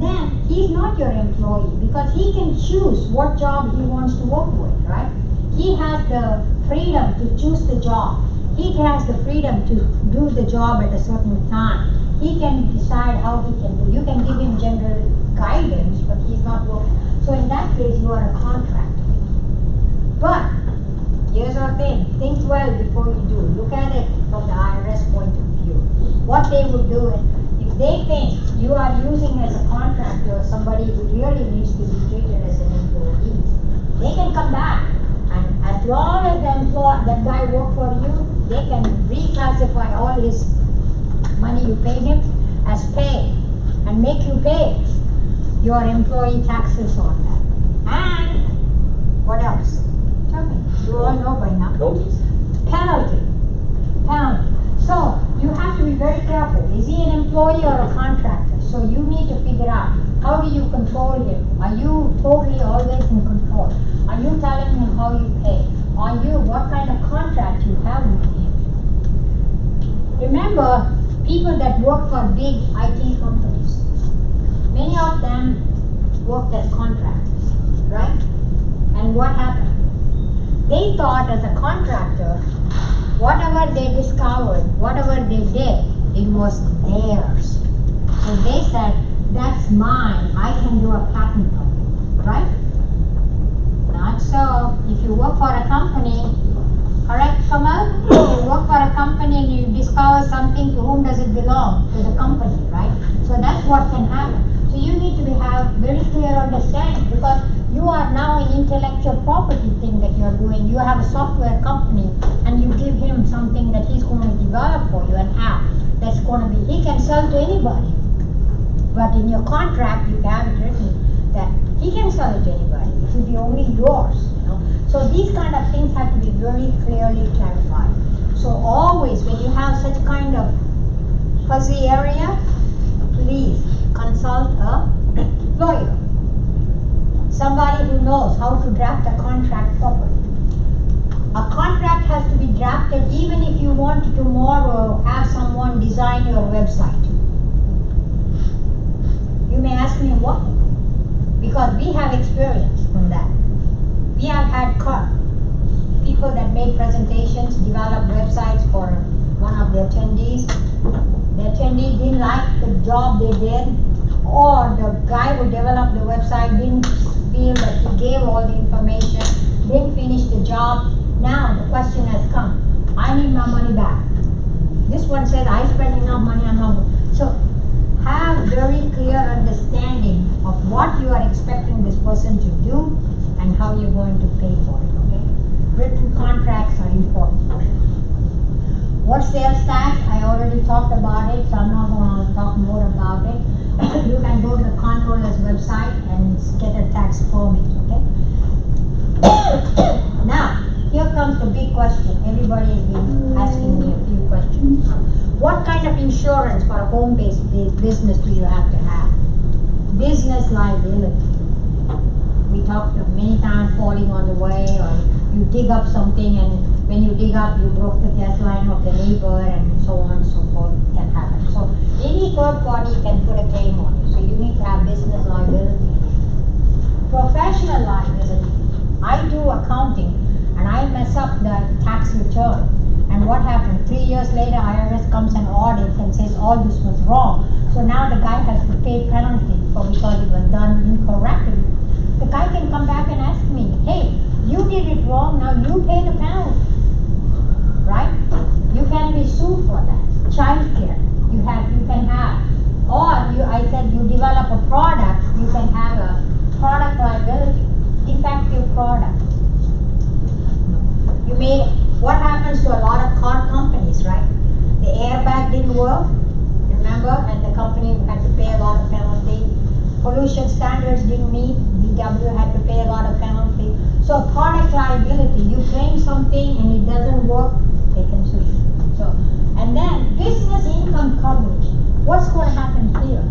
then he's not your employee because he can choose what job he wants to work with, right? He has the freedom to choose the job. He has the freedom to do the job at a certain time. He can decide how he can do. You can give him general guidance, but he's not working. So in that case, you are a contractor. But here's our thing. Think well before you do. Look at it from the IRS point of view. What they would do is, if they think you are using as a contractor somebody who really needs to be treated as an employee, they can come back. And as long as that guy worked for you, they can reclassify all his money you pay him as pay and make you pay your employee taxes on that. And what else? Tell me. You all know by now. Penalty. So you have to be very careful. Is he an employee or a contractor? So you need to figure out, how do you control him? Are you totally always in control? Are you telling him how you pay? What kind of contract you have with him? Remember, people that work for big IT companies, many of them worked as contractors, right? And what happened? They thought as a contractor, whatever they discovered, whatever they did, it was theirs. So they said, that's mine, I can do a patent on it, right? Not so. If you work for a company, correct, Kamal? You work for a company and you discover something, to whom does it belong? To the company, right? So that's what can happen. So you need to have very clear understanding, because you are now an intellectual property thing that you're doing. You have a software company and you give him something that he's going to develop for you, an app that's going to be, he can sell to anybody. But in your contract, you have it written that he can sell it to anybody. It will be only yours, So these kind of things have to be very clearly clarified. So always, when you have such kind of fuzzy area, please consult a lawyer. Somebody who knows how to draft a contract properly. A contract has to be drafted even if you want to tomorrow have someone design your website. You may ask me what? Because we have experience from that. We have had people that made presentations, developed websites for one of the attendees. The attendee didn't like the job they did, or the guy who developed the website didn't feel that he gave all the information, didn't finish the job. Now the question has come, I need my money back. This one says, I spent enough money, I'm not. So have very clear understanding of what you are expecting this person to do and how you're going to pay for it, okay? Written contracts are important. What sales tax, I already talked about it, so I'm not gonna talk more about it. You can go to the controller's website and get a tax permit, okay? Now, here comes the big question. Everybody has been asking me a few questions. What kind of insurance for a home-based business do you have to have? Business liability. We talked many times falling on the way, or you dig up something, and when you dig up, you broke the gas line of the neighbor, and so on and so forth can happen. So any third party can put a claim on you. So you need to have business liability. Professional liability. I do accounting, and I mess up the tax return. And what happened? 3 years later, IRS comes and audits and says all this was wrong. So now the guy has to pay penalty because it was done incorrectly. The guy can come back and ask me, hey, you did it wrong, now you pay the penalty. Right? You can be sued for that. Childcare, you can have. Or I said you develop a product, you can have a product liability, defective product. What happens to a lot of car companies, right? The airbag didn't work, remember, and the company had to pay a lot of penalty. Pollution standards didn't meet, VW had to pay a lot of penalty. So product liability, you claim something and it doesn't work, they can sue you. So, and then business income coverage. What's going to happen here?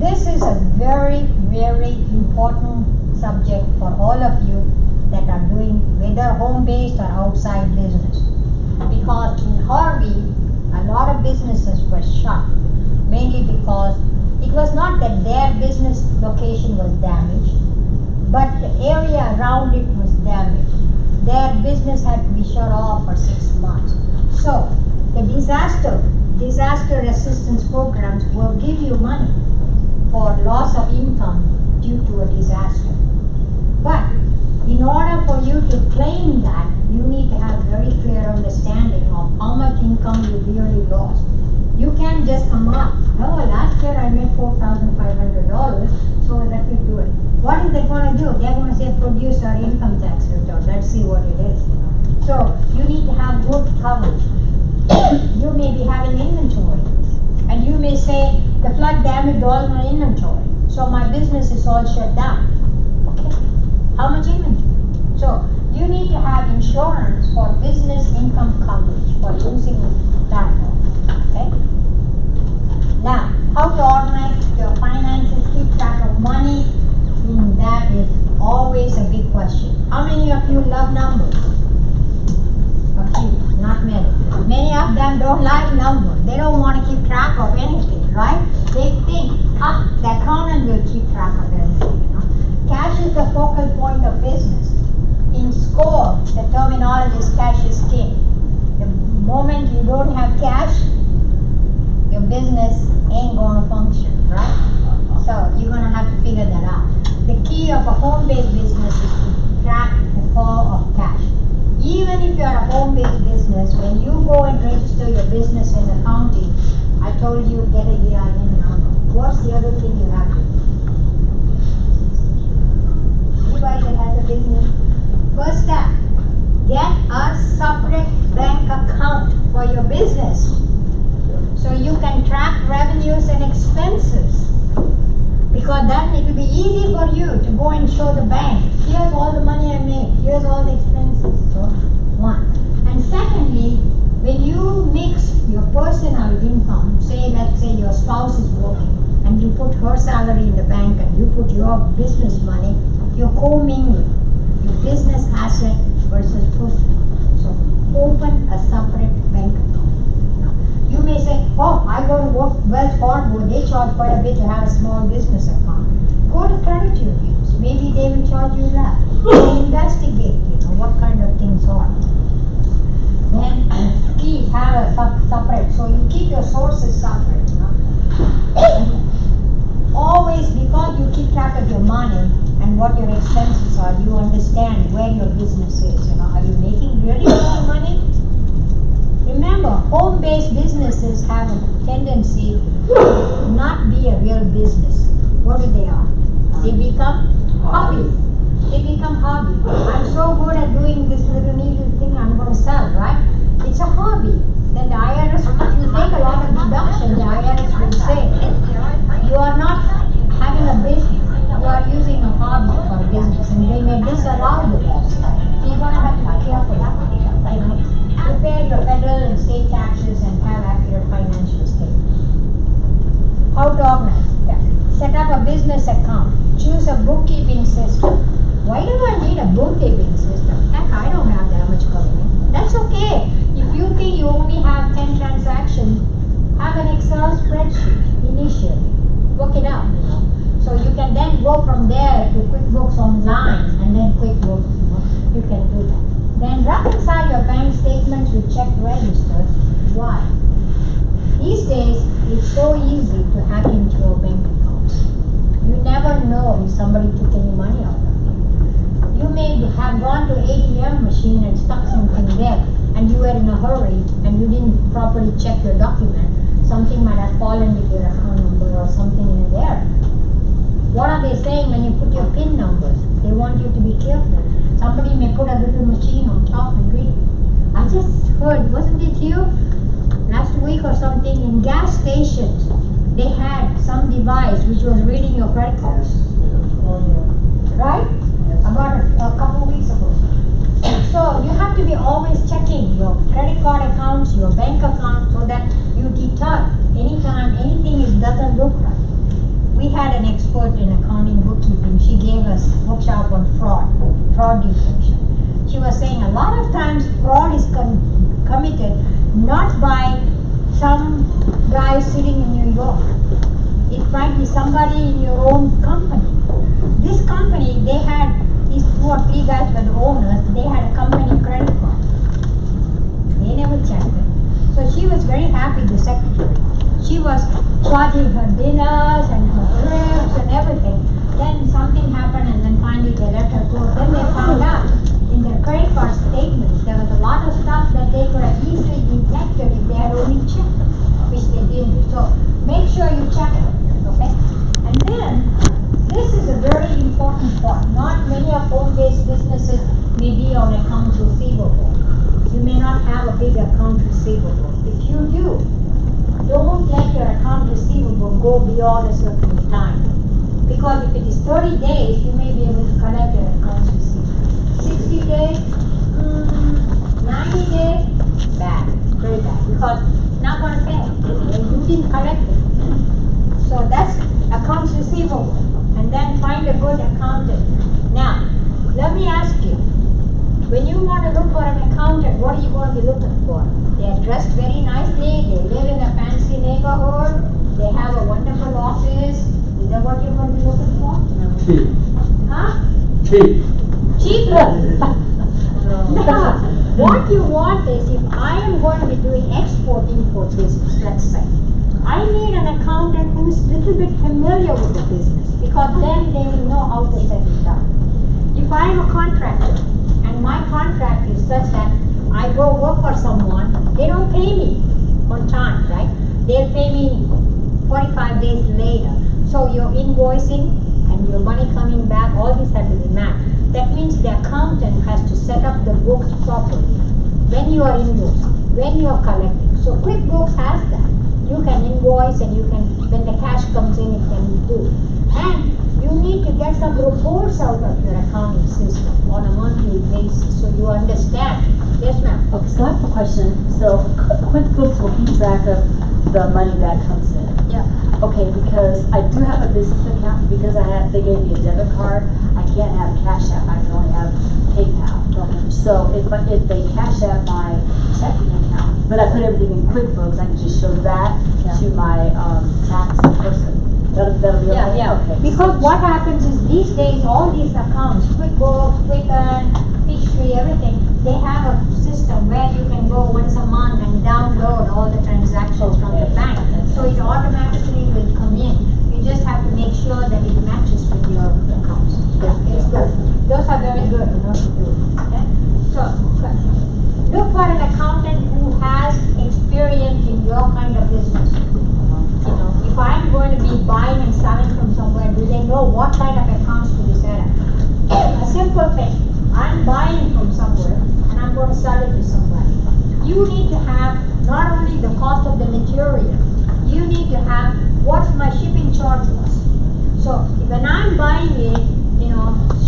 This is a very, very important subject for all of you that are doing whether home-based or outside business. Because in Harvey, a lot of businesses were shut, mainly because it was not that their business location was damaged, but the area around it was damaged. Their business had to be shut off for 6 months. So the disaster assistance programs will give you money for loss of income due to a disaster. But in order for you to claim that, you need to have very clear understanding of how much income you really lost. You can't just come up, oh, last year I made $4,500, so let me do it. What is they going to do? They're going to say produce our income tax return. Let's see what it is. So you need to have good coverage. You may be having inventory, and you may say the flood damaged all my inventory, so my business is all shut down. Okay, how much inventory? So you need to have insurance for business income coverage for losing that. Okay. Now, how to organize your finances, keep track of money, that is always a big question. How many of you love numbers? A few, not many. Many of them don't like numbers. They don't want to keep track of anything, right? They think, the accountant will keep track of everything. You know? Cash is the focal point of business. In SCORE, the terminology is cash is king. The moment you don't have cash, your business ain't going to function, right? So you're going to have to figure that out. The key of a home-based business is to track the flow of cash. Even if you're a home-based business, when you go and register your business in the county, I told you get a EIN number. What's the other thing you have to do? Anybody that has a business? First step, get a separate bank account for your business so you can track revenues and expenses. Because then it will be easy for you to go and show the bank, here's all the money I made, here's all the expenses. So, one. And secondly, when you mix your personal income, let's say your spouse is working, and you put her salary in the bank and you put your business money, you're co-mingling your business asset versus personal. So open a separate bank account. You may say, oh, I go to Wells Fargo, they charge quite a bit to have a small business account. Go to credit unions, maybe they will charge you that. They investigate, what kind of things are. Then please have a separate, so you keep your sources separate. Always, because you keep track of your money and what your expenses are, you understand where your business is. Are you making really more money? Remember, home-based business businesses have a tendency to not be a real business. What do they are? They become hobby. They become hobby. I'm so good at doing this little needle thing I'm going to sell, right? It's a hobby. Then the IRS, if you take a lot of deductions, the IRS will say, you are not having a business. You are using a hobby for business, and they may disallow the rest. So you're going to have to be careful. You know, prepare your federal and state taxes and have accurate financial statements. How to organize? Yeah. Set up a business account. Choose a bookkeeping system. Why do I need a bookkeeping system? Heck, I don't have that much coming in. That's okay. If you think you only have 10 transactions, have an Excel spreadsheet initially. Work it out, you know. So you can then go from there to QuickBooks Online and then QuickBooks, you know. You can do that. Then reconcile your bank statements with check registers. Why? These days, it's so easy to hack into your bank accounts. You never know if somebody took any money out of it. You may have gone to ATM machine and stuck something there, and you were in a hurry and you didn't properly check your document. Something might have fallen with your account number or something in there. What are they saying when you put your PIN numbers? They want you to be careful. Somebody may put a little machine on top and read it. I just heard, wasn't it you? Last week or something, in gas stations, they had some device which was reading your credit cards. Right? About a couple weeks ago. So you have to be always checking your credit card accounts, your bank account, so that you deter anytime anything doesn't look right. We had an expert in accounting bookkeeping. She gave us a workshop on fraud detection. She was saying a lot of times fraud is committed not by some guy sitting in New York. It might be somebody in your own company. This company, they had these 2 or 3 guys were the owners. They had a company credit card. They never checked it. So she was very happy, the secretary. She was charging her dinners and her trips and everything. Then something happened and then finally they let her go. Then they found out in their credit card statements there was a lot of stuff that they could have easily detected if they had only checked them, which they didn't. So make sure you check it, okay? And then this is a very important part. Not many of home-based businesses may be on accounts receivable. You may not have a big account receivable. If you do, don't let your account receivable go beyond a certain time. Because if it is 30 days, you may be able to collect your account receivable. 60 days, 90 days, bad, very bad. Because it's not going to pay. You didn't collect it. So that's accounts receivable. And then find a good accountant. Now, let me ask you, when you want to look for an accountant, what are you going to be looking for? They are dressed very nicely, they live in a fancy neighborhood, they have a wonderful office. Is that what you're going to be looking for? Cheap. Huh? Cheap. Cheap? No. What you want is, if I am going to be doing exporting for business, let's say, I need an accountant who is a little bit familiar with the business, because then they will know how to set it up. If I am a contractor, and my contract is such that I go work for someone, they don't pay me on time, right? They'll pay me 45 days later. So your invoicing and your money coming back, all this has to be matched. That means the accountant has to set up the books properly. When you are invoicing, when you are collecting. So QuickBooks has that. You can invoice and you can, when the cash comes in, it can be due. And you need to get some reports out of your accounting system on a monthly basis so you understand. Yes, ma'am. Okay, so I have a question. So QuickBooks will keep track of the money that comes in. Yeah. Okay, because I do have a business account, because they gave me a debit card, I can't have Cash App, I can only have PayPal. So if they Cash App my checking account, but I put everything in QuickBooks, I can just show that to my tax person. That'll be okay? Yeah. Okay. Because what happens is these days, all these accounts, QuickBooks, Quicken, Peachtree, everything, they have a system where you can go once a month and download all the transactions from the bank. So it automatically will come in. You just have to make sure that it matches with your accounts. Yeah, it's good. Those are very good, to do. Okay? So, look for an accountant who has experience in your kind to sell it to somebody. You need to have not only the cost of the material, you need to have what's my shipping charge was. So when I'm buying it,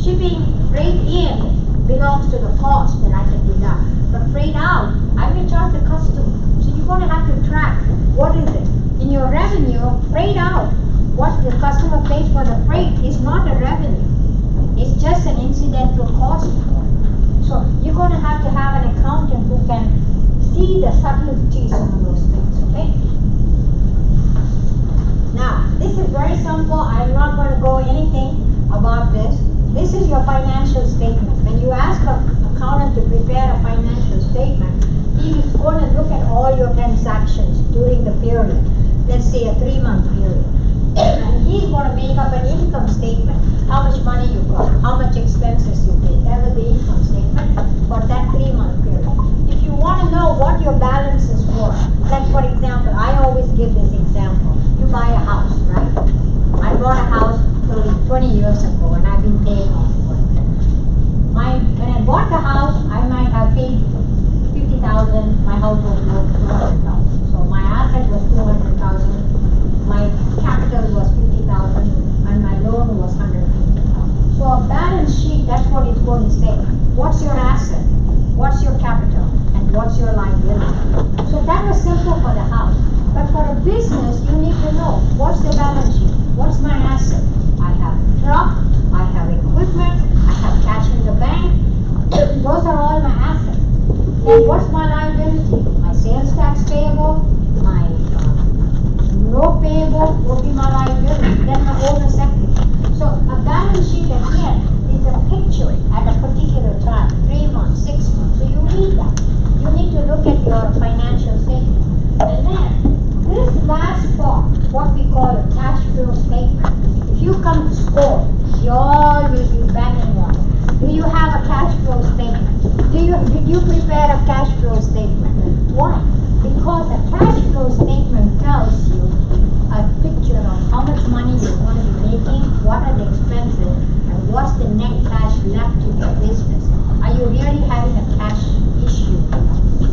shipping freight in belongs to the cost that I can deduct. But freight out, I may charge the customer. So you're gonna have to track, what is it? In your revenue, freight out, what the customer pays for the freight is not a revenue. It's just an incidental cost. So you're gonna have to have an accountant who can see the subtleties of those things, okay? Now, this is very simple. I'm not going to go anything about this. This is your financial statement. When you ask an accountant to prepare a financial statement, he is going to look at all your transactions during the period. Let's say a 3-month period. And he's going to make up an income statement. How much money you got, how much expenses you paid. That was the income statement for that 3-month period. If you want to know what your balances were, like for example, I always give this example. You buy a house, right? I bought a house 20 years ago and I've been paying off for it. When I bought the house, I might have paid $50,000, my house was worth $200,000. So my asset was $200,000, my capital was $50,000, and my loan was $150,000. So a balance sheet, that's what it's going to say. What's your asset? What's your capital? And what's your liability? So that was simple for the house. But for a business, you need to know, what's the balance sheet? What's my asset? I have a truck, I have equipment, I have cash in the bank. Those are all my assets. Then what's my liability? My sales tax payable, my note payable will be my liability. Then my owner's equity. So a balance sheet again is a picture at a particular time, 3 months, 6 months. So you need that. You need to look at your financial statement. And then this last part, what we call a cash flow statement. If you come to school, you always be banging on it. Do you have a cash flow statement? Did you prepare a cash flow statement? Why? Because a cash flow statement tells you a picture of how much money you're going to be making, what are the expenses, and what's the net cash left to your business. Are you really having a cash issue?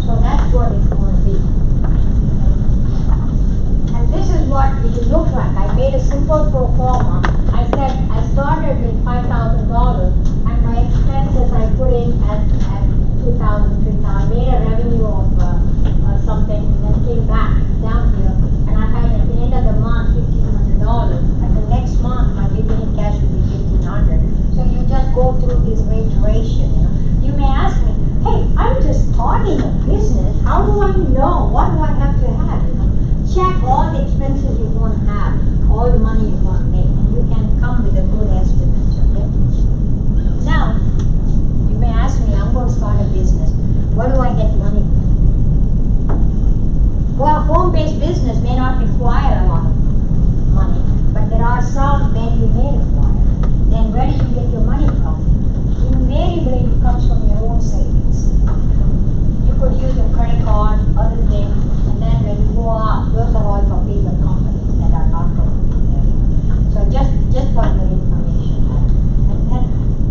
So that's what it's going to be. And this is what it will look like. I made a simple pro forma. I said I started with $5,000 and my expenses I put in at 2,000, 3,000. I made a revenue of something and then came back down here and I had at the end of the month $1,500. At the next month my beginning cash will be $1,500. So you just go through this iteration. You may ask me, hey, I'm just starting a business. How do I know? What do I have to have? Check all the expenses you're going to have, all the money you're going to make, and you can come with a good estimate, okay? Now, you may ask me, I'm going to start a business. Where do I get money from? Well, home-based business may not require a lot of money, but there are some that you may require. Then where do you get your money from? Invariably, it comes from your own savings. You could use your credit card, other things, and then when you go out, those are all for bigger companies that are not going to be there. So just for your information. And then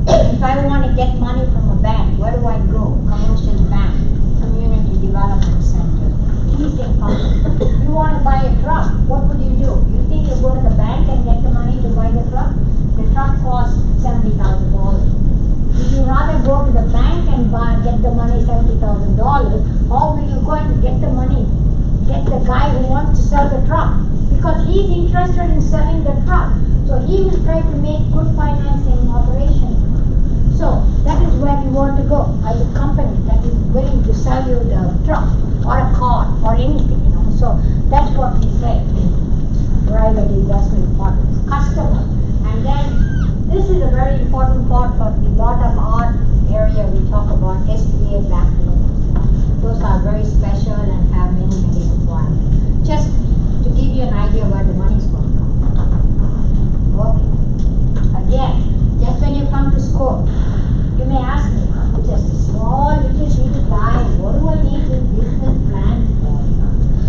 if I want to get money from a bank, where do I go? Commercial bank, community development center, leasing company. You want to buy a truck, what would you do? You think you go to the bank and get the money to buy the truck? The truck costs $70,000. Would you rather go to the bank and get the money $70,000, or will you go and get the money, get the guy who wants to sell the truck? Because he's interested in selling the truck. So he will try to make good financing operation. So that is where you want to go, as a company that is willing to sell you the truck or a car or anything, So that's what we say in private investment partners, customer. And then this is a very important part for the lot of our area we talk about, SBA backed loans. Those are very special and have many requirements. Just to give you an idea where the money is going to come from. Okay. Again, just when you come to school, you may ask me, I'm just a small little guy, what do I need a business plan for?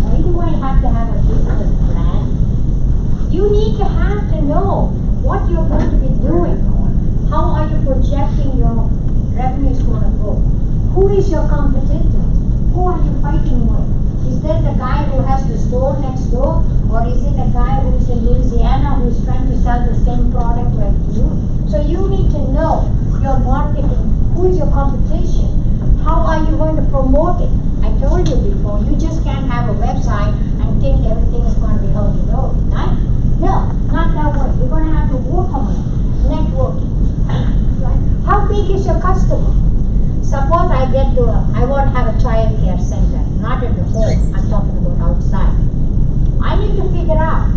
Why do I have to have a business plan? You need to have to know is your competitor? Who are you fighting with? Is that the guy who has the store next door? Or is it a guy who's in Louisiana who's trying to sell the same product like you? So you need to know your marketing. Who is your competition? How are you going to promote it? I told you before, you just can't have a website and think everything is going to be hunky-dory, right? No, not that way. You're going to have to work on it. Networking. Right? How big is your customer? Suppose I want to have a child care center, not in the home, I'm talking about outside. I need to figure out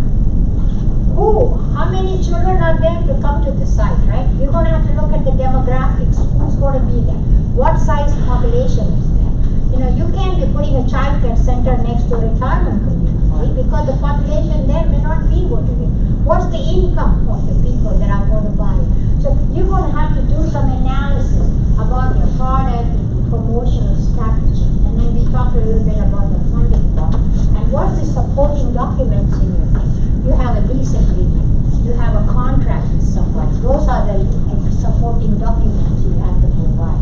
how many children are there to come to the site, right? You're going to have to look at the demographics, who's going to be there, what size population is there. You know, you can't be putting a child care center next to a retirement community because the population there may not be what it is. What's the income of the people that are going to buy it? So you're going to have to do some analysis about your product promotional strategy. And then we talked a little bit about the funding part. And what's the supporting documents in your thing? You have a lease agreement. You have a contract with someone. Those are the supporting documents you have to provide.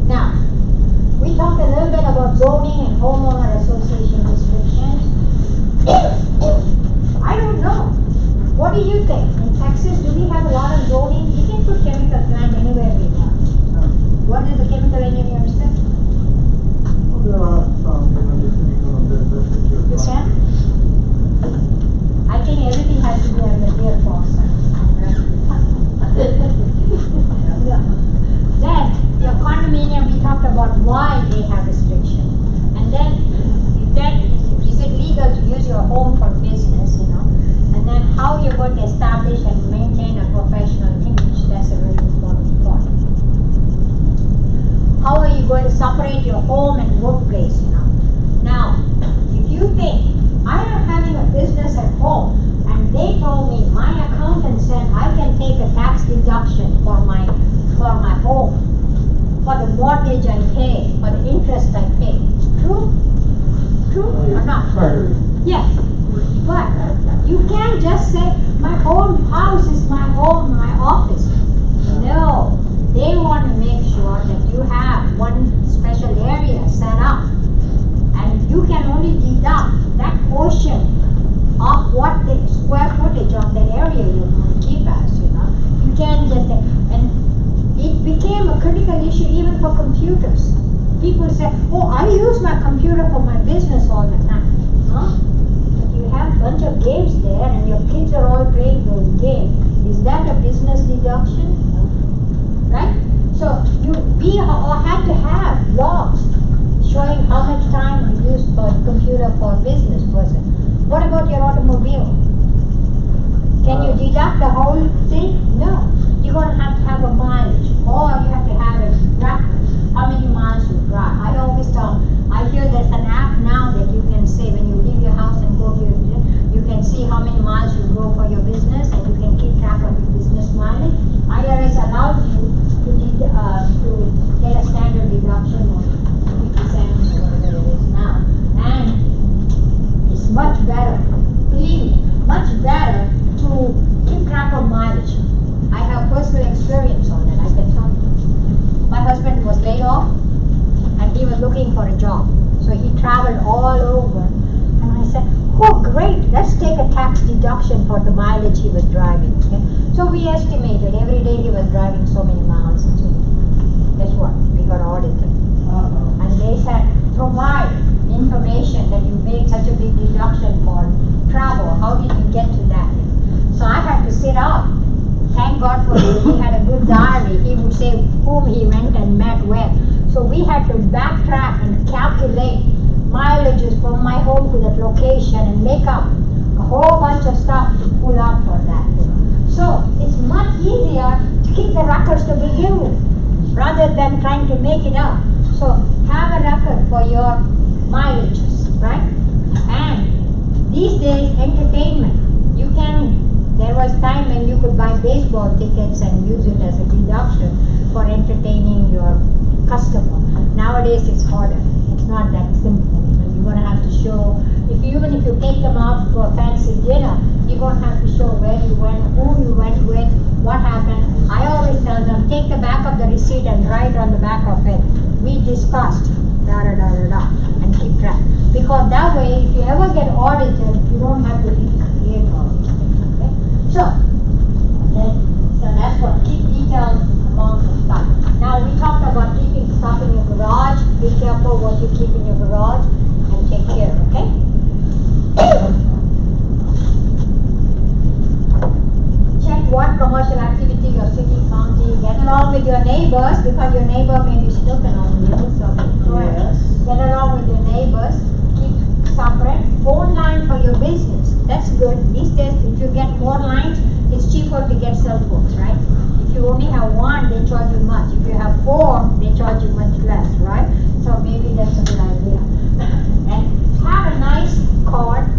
Now, we talked a little bit about zoning and homeowner association restrictions. I don't know. What do you think? In Texas, do we have a lot of zoning? We can put chemical plant anywhere we want. What did the chemical engineer say? There are some, depending on the You can? I think everything has to be under their process. Then, your condominium, we talked about why they have restrictions. And then, is it legal to use your home for business, you know? And then how you're going to establish and maintain a professional image, that's a very important part. How are you going to separate your home and workplace, you know? Now, if you think, I am having a business at home, and they told me, my accountant said I can take a tax deduction for my home, for the mortgage I pay, for the interest I pay. True? True or not? Yes. But you can't just say, my own house is my home, my office. No. They want to make sure that you have one special area set up. And you can only deduct that portion of what the square footage of the area you're going to keep as, you know. You can't just say, and it became a critical issue even for computers. People say, oh, I use my computer for my business all the time. Huh? But you have a bunch of games there and your kids are all playing those games. Is that a business deduction? No. Right? So we had to have logs showing how much time you use for computer for business person. What about your automobile? Can you deduct the whole thing? No. You're going to have a mileage, or you have to have a record. How many miles you drive? I always tell, I hear there's an app now that you can say when you leave your house and go to your gym, you can see how many miles you go for your business and you can keep track of your business mileage. IRS allows you to get a standard deduction of 50 cents or whatever it is now. And it's much better, believe me, much better to keep track of mileage. I have personal experience on that, I can tell you. My husband was laid off and he was looking for a job. So he traveled all over and I said, oh great, let's take a tax deduction for the mileage he was driving. Okay? So we estimated every day he was driving so many miles. So guess what? We got audited. And they said, provide information that you made such a big deduction for travel. How did you get to that? So I had to sit up. Thank God for him. He had a good diary. He would say whom he went and met where. So we had to backtrack and calculate mileages from my home to that location and make up a whole bunch of stuff to pull up for that. So it's much easier to keep the records to begin with rather than trying to make it up. So have a record for your mileages, right? And these days, entertainment. There was time when you could buy baseball tickets and use it as a deduction for entertaining your customer. Nowadays it's harder. It's not that simple. You're going to have to show, even if you take them out for a fancy dinner, you're going to have to show where you went, who you went with, what happened. I always tell them, take the back of the receipt and write on the back of it, we discussed, da da da da da, and keep track. Because that way, if you ever get audited, you don't have to recreate all these things, okay? So that's what, keep detailed amounts of stuff. Now, we talked about keeping stuff in your garage. Be careful what you keep in your garage and take care, okay? Check what commercial activity your city, county, get along with your neighbors, because your neighbor may be snooping on you, so Yes. get along with your neighbors, keep separate. Phone line for your business, that's good. These days, if you get more lines, it's cheaper to get cell phones, right? If you only have one, they charge you much. If you have four, they charge you much less, right? So maybe that's a good idea. And have a nice card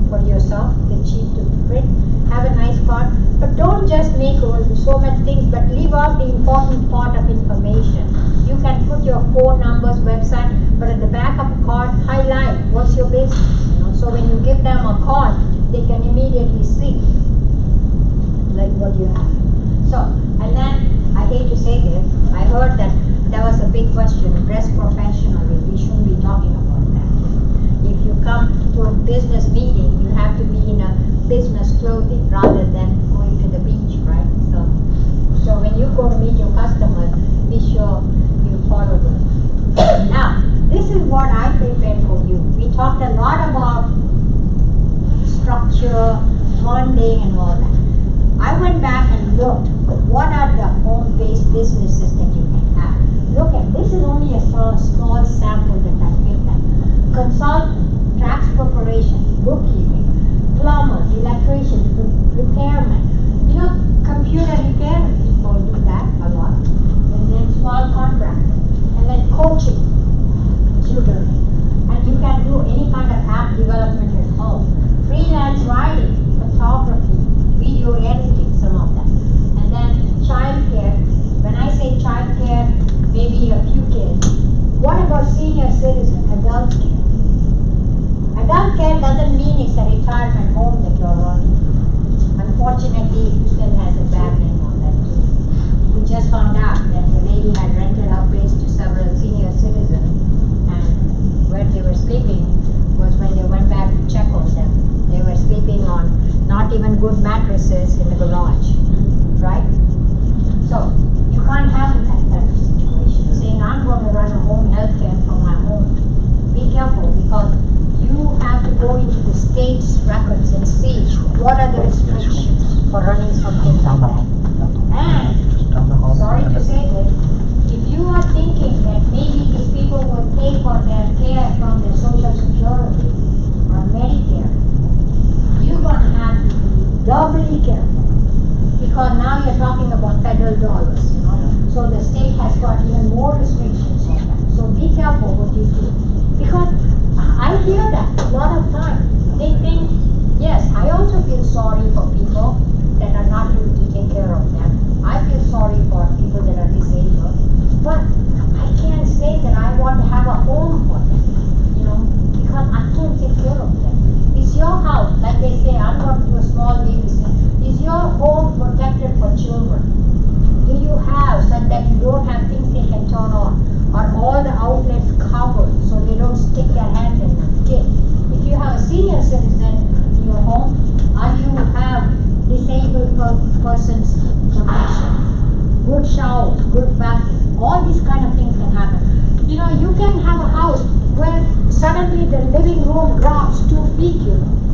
for yourself. They're cheap to print. Have a nice card, but don't just make so many things, but leave out the important part of information. You can put your phone numbers, website, but at the back of the card, highlight what's your business. So when you give them a card, they can immediately see like what you have. So, and then I hate to say this, I heard that there was a big question, dress professionally. We shouldn't be talking about that. If you come to a business meeting, you have to be in a business clothing rather than going to the beach, right? So when you go to meet your customers, be sure you follow them. Now, this is what I prepared for you. We talked a lot about structure, funding, and all that. I went back and looked, what are the home-based businesses that you can have? Look at, this is only a small sample that I picked up. Consultant, tax preparation, bookkeeping, plumber, electrician, repairman. You know, computer repair, people do that a lot. And then small contractor. And then coaching, tutoring. And you can do any kind of app development at home. Freelance writing, photography, video editing, some of them. And then childcare. When I say childcare, maybe a few kids. What about senior citizen, adult care? Adult care doesn't mean it's a retirement home that you're running. Unfortunately, Houston has a bad name on that too. We just found out that the lady had rented her place to several senior citizens, and where they were sleeping was when they went back to check on them. They were sleeping on not even good mattresses in the garage, right? So, you can't have that type of situation. Saying, I'm going to run a home health care from my home. Be careful, because you have to go into the state's records and see what are the restrictions for running something like that. And, sorry to say this, if you are thinking that maybe these people will pay for their care from their Social Security or Medicare, you're going to have to be doubly careful. Because now you're talking about federal dollars, So the state has got even more restrictions on that. So be careful what you do. Because I hear that a lot of times. They think, yes, I also feel sorry for people that are not able to take care of them. I feel sorry for people that are disabled. But I can't say that I want to have a home for them, because I can't take care of them. Is your house, like they say, I'm going to do a small babysitting. Is your home protected for children? Do you have so that you don't have things they can turn on? Are all the outlets covered so they don't stick their hand in them? Okay. If you have a senior citizen in your home, or you have disabled person's protection, good showers, good bathroom, all these kind of things can happen. You can have a house where suddenly the living room drops 2 feet,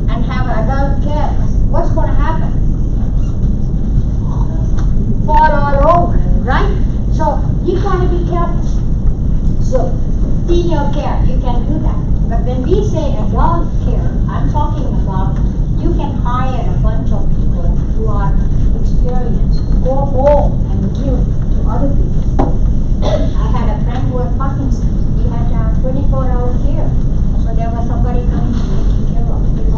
and have adult care. What's going to happen? Fall all over, right? So you got to be careful. So senior care, you can do that. But when we say adult care, I'm talking about you can hire a bunch of people who are experienced, go home and give to other people. I had a friend who had Parkinson's. He had 24-hour care. So there was somebody coming to take care of him.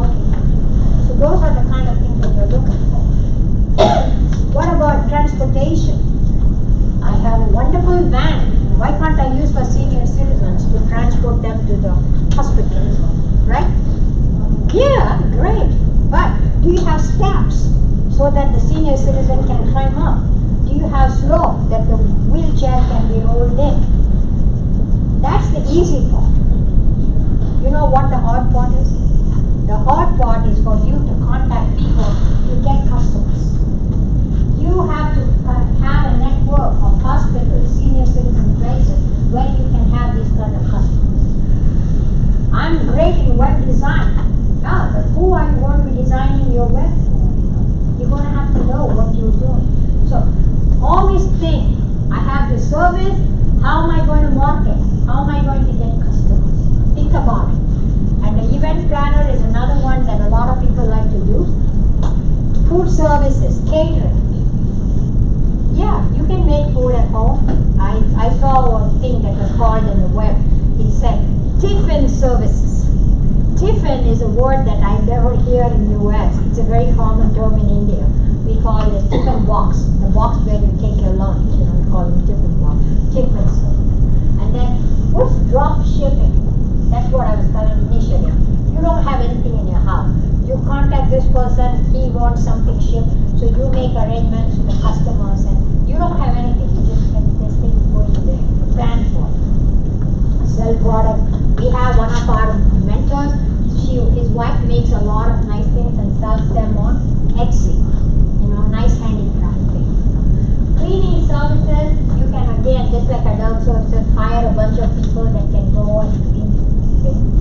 So those are the kind of things that we're looking for. What about transportation? I have a wonderful van. Why can't I use for senior citizens to transport them to the hospital? Right? Yeah, great. But do you have steps so that the senior citizen can climb up? Do Do you have slope that the wheelchair can be rolled in? That's the easy part. You know what the hard part is? The hard part is for you to contact people to get customers. You have to have a network of hospitals, senior citizen places, where you can have these kind of customers. I'm great in web design. But who are you going to be designing your web for? You're going to have to know what you're doing. So always think, I have the service, how am I going to market? How am I going to get customers? Think about it. And the event planner is another one that a lot of people like to do. Food services, catering. Yeah, you can make food at home. I saw a thing that was called in the web. It said tiffin services. Tiffin is a word that I never hear in the US. It's a very common term in India. We call it a tiffin box. The box where you take your lunch, we call it tiffin box. Tiffin service. And then what's drop shipping? That's what I was telling initially. You don't have anything in your house. You contact this person, he wants something shipped, so you make arrangements with the customers and you don't have anything. You just get this thing going there. You plan for it. Sell product. We have one of our mentors, his wife makes a lot of nice things and sells them on HCC. Nice handicraft things. Cleaning services, you can again, just like adult services, hire a bunch of people that can go and clean things.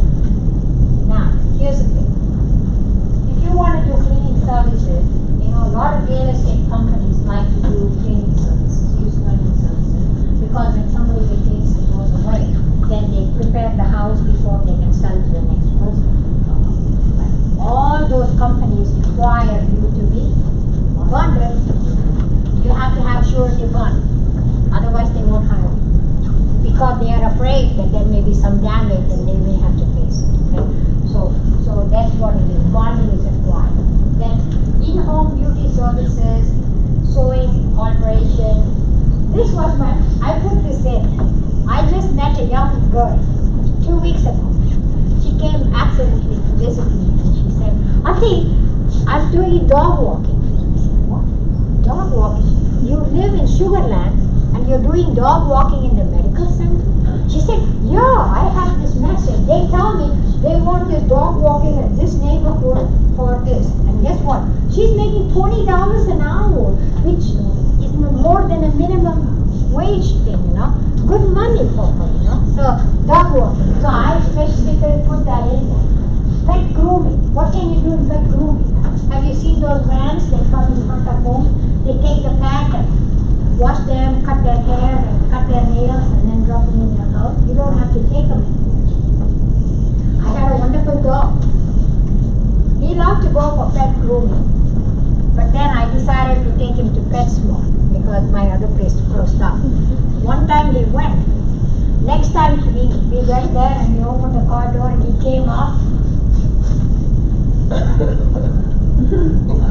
Now, here's the thing. If you want to do cleaning services, a lot of real estate companies like to do cleaning services, use cleaning services, because when somebody vacates and goes away, then they prepare the house before they can sell to the next person. But all those companies require you to be bonded. You have to have surety bond, otherwise they won't hire you, because they are afraid that there may be some damage and they may have to face it. Okay? So that's what it is. Bonding is required. Then in-home beauty services, sewing, alteration. This was I put this in. I just met a young girl 2 weeks ago. She came accidentally to visit me and she said, Auntie, I'm doing dog walking. What? Dog walking? You live in Sugarland and you're doing dog walking in the medical center? She said, yeah, I have this message. They tell me they want this dog walking at this neighborhood for this. And guess what? She's making $20 an hour, which is more than a minimum wage thing, Good money for her, So, dog walking. So I specifically put that in there. Pet grooming. What can you do in pet grooming? Have you seen those vans that come in front of home? They take the pet and wash them, cut their hair, and cut their nails, and then drop them in your house. You don't have to take them anywhere. I had a wonderful dog. He loved to go for pet grooming. But then I decided to take him to PetSmart because my other place closed down. One time he went. Next time we went there and we opened the car door and he came up.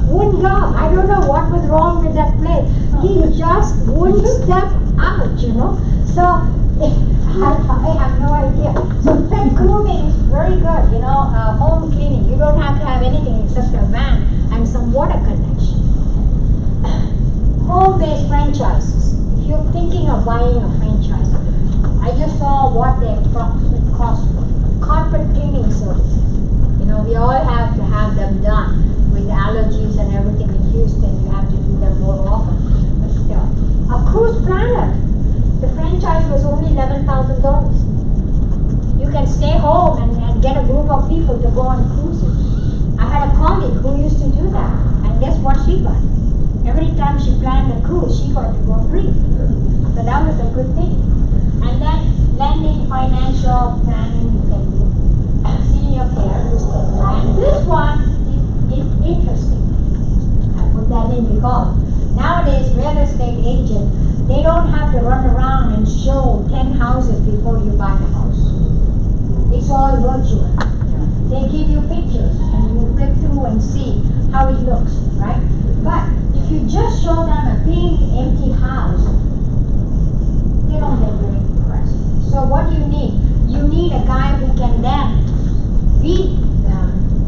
Wouldn't go. I don't know what was wrong with that place. He just wouldn't step out, So I have no idea. So pet grooming is very good, home cleaning. You don't have to have anything except a van and some water connection. Home-based franchises. If you're thinking of buying a franchise, I just saw what the approximate cost was. Carpet cleaning services. We all have to have them done. With allergies and everything in Houston, you have to do them more often. But still. A cruise planner. The franchise was only $11,000. You can stay home and get a group of people to go on cruises. I had a colleague who used to do that. And guess what she got? Every time she planned a cruise, she got to go free. So that was a good thing. And then lending, financial planning, you can do. Senior care. And this one is interesting. I put that in because nowadays real estate agents, they don't have to run around and show 10 houses before you buy a house. It's all virtual. They give you pictures and you flip through and see how it looks, right? But if you just show them a big empty house, they don't get very impressed. So what do you need? You need a guy who can then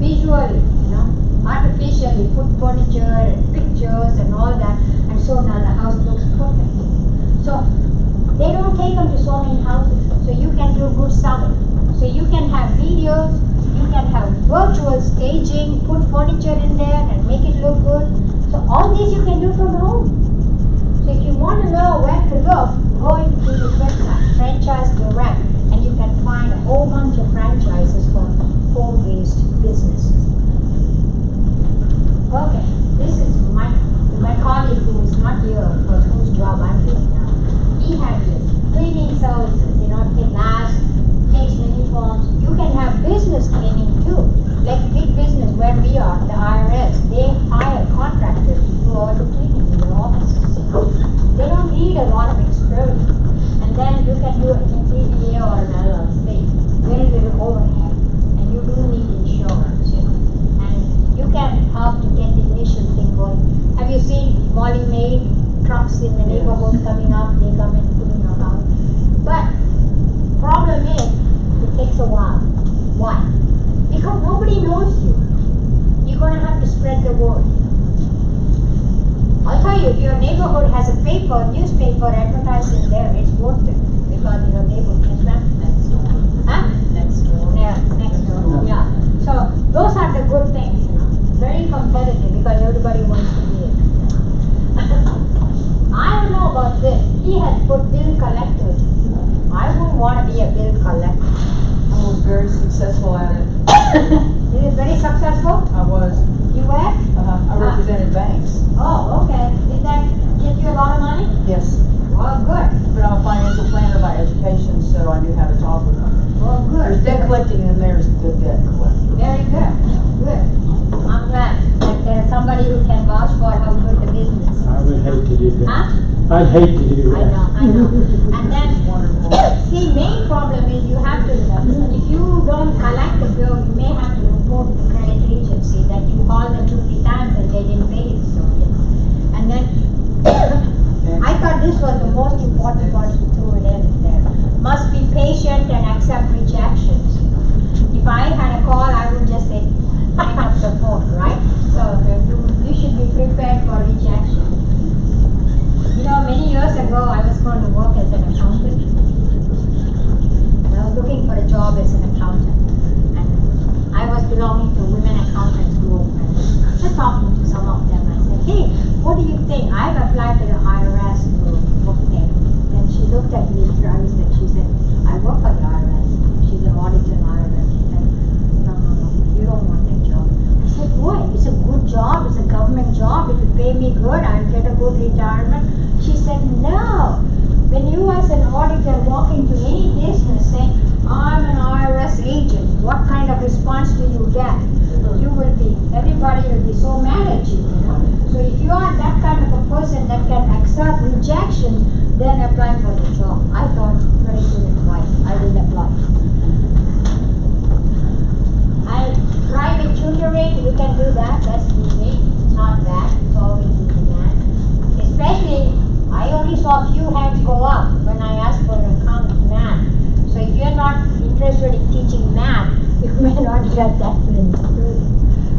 visually, artificially put furniture and pictures and all that, and so now the house looks They don't take them to so many houses, so you can do good selling. So you can have videos, you can have virtual staging, put furniture in there and make it look good. So all these you can do from home. So if you want to know where to look, go into the website, Franchise Direct, and you can find a whole bunch of franchises for home-based businesses. Okay, this is my colleague who is not here, but whose job I'm doing now. He handles cleaning services, take glass, takes many forms. You can have business cleaning too. Like big business where we are, the IRS, they hire contractors to do all the cleaning in their offices. They don't need a lot of experience. And then you can do it in DBA or an LLC. Very little overhead. And you do need insurance, And you can help to get the initial thing going. Have you seen Molly Maid trucks in the neighborhood coming up? They come and put in your house. But problem is, it takes a while. Why? Because nobody knows you. You're going to have to spread the word. I'll tell you, if your neighborhood has a paper, newspaper advertising there, it's worth it. Because your neighborhood is next door. Huh? Next door. Yeah, next door. Yeah. So those are the good things, Very competitive because everybody wants to be it. I don't know about this. He has put bill collectors. I wouldn't want to be a bill collector. I was very successful at it. Is it very successful? I was. You were? I represented banks. Oh, okay. Did that get you a lot of money? Yes. Well, good. But I'm a financial planner by education, so I knew how to talk with them. Well, There's good. debt collecting and there's good debt collecting. Very good. Good. I'm glad that there is somebody who can vouch for how good the business is. I would hate to do that. Huh? I'd hate to do I that. know. And then, Wonderful. see, main problem is you have to, if you don't collect the bill, you may have to report to the credit agency that you called them 50 times and they didn't pay it, so, And then, I thought this was the most important part to throw it in there. Must be patient and accept rejections. If I had a call, I would just say, hang up the phone, right? So, you should be prepared for rejection. Many years ago, I was going to work as an accountant. And I was looking for a job as an accountant. And I was belonging to Women Accountants Group. And I was talking to some of them. I said, hey, what do you think? I've applied to the IRS to work there. And she looked at me surprised and she said, I work for the IRS. She's an auditor in IRS. She said, no, you don't want that job. I said, why? It's a good job. It's a government job. It will pay me good. I'll get a good retirement. She said, no. When you as an auditor walk into any business saying, I'm an IRS agent, what kind of response do you get? Everybody will be so mad at you. So if you are that kind of a person that can accept rejection, then apply for the job. I thought, very good advice. I will apply. Private tutoring, you can do that. That's easy. It's not bad. It's always easy, man. Especially, I only saw a few hands go up when I asked for math. So if you're not interested in teaching math, you may not get that many students.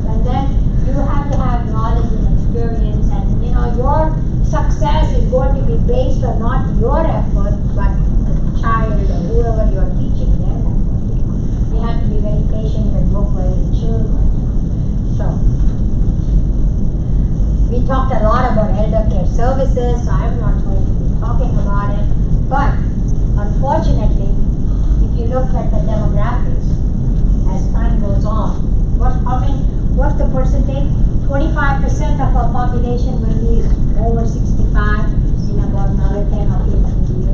And then you have to have knowledge and experience, and your success is going to be based on not your effort, but the child or whoever you're teaching their effort. You have to be very patient and work for your children. So, we talked a lot about elder care services, so I'm not going to be talking about it. But, unfortunately, if you look at the demographics, as time goes on, what's the percentage? 25% of our population will be over 65 in about another 10 or 15 years.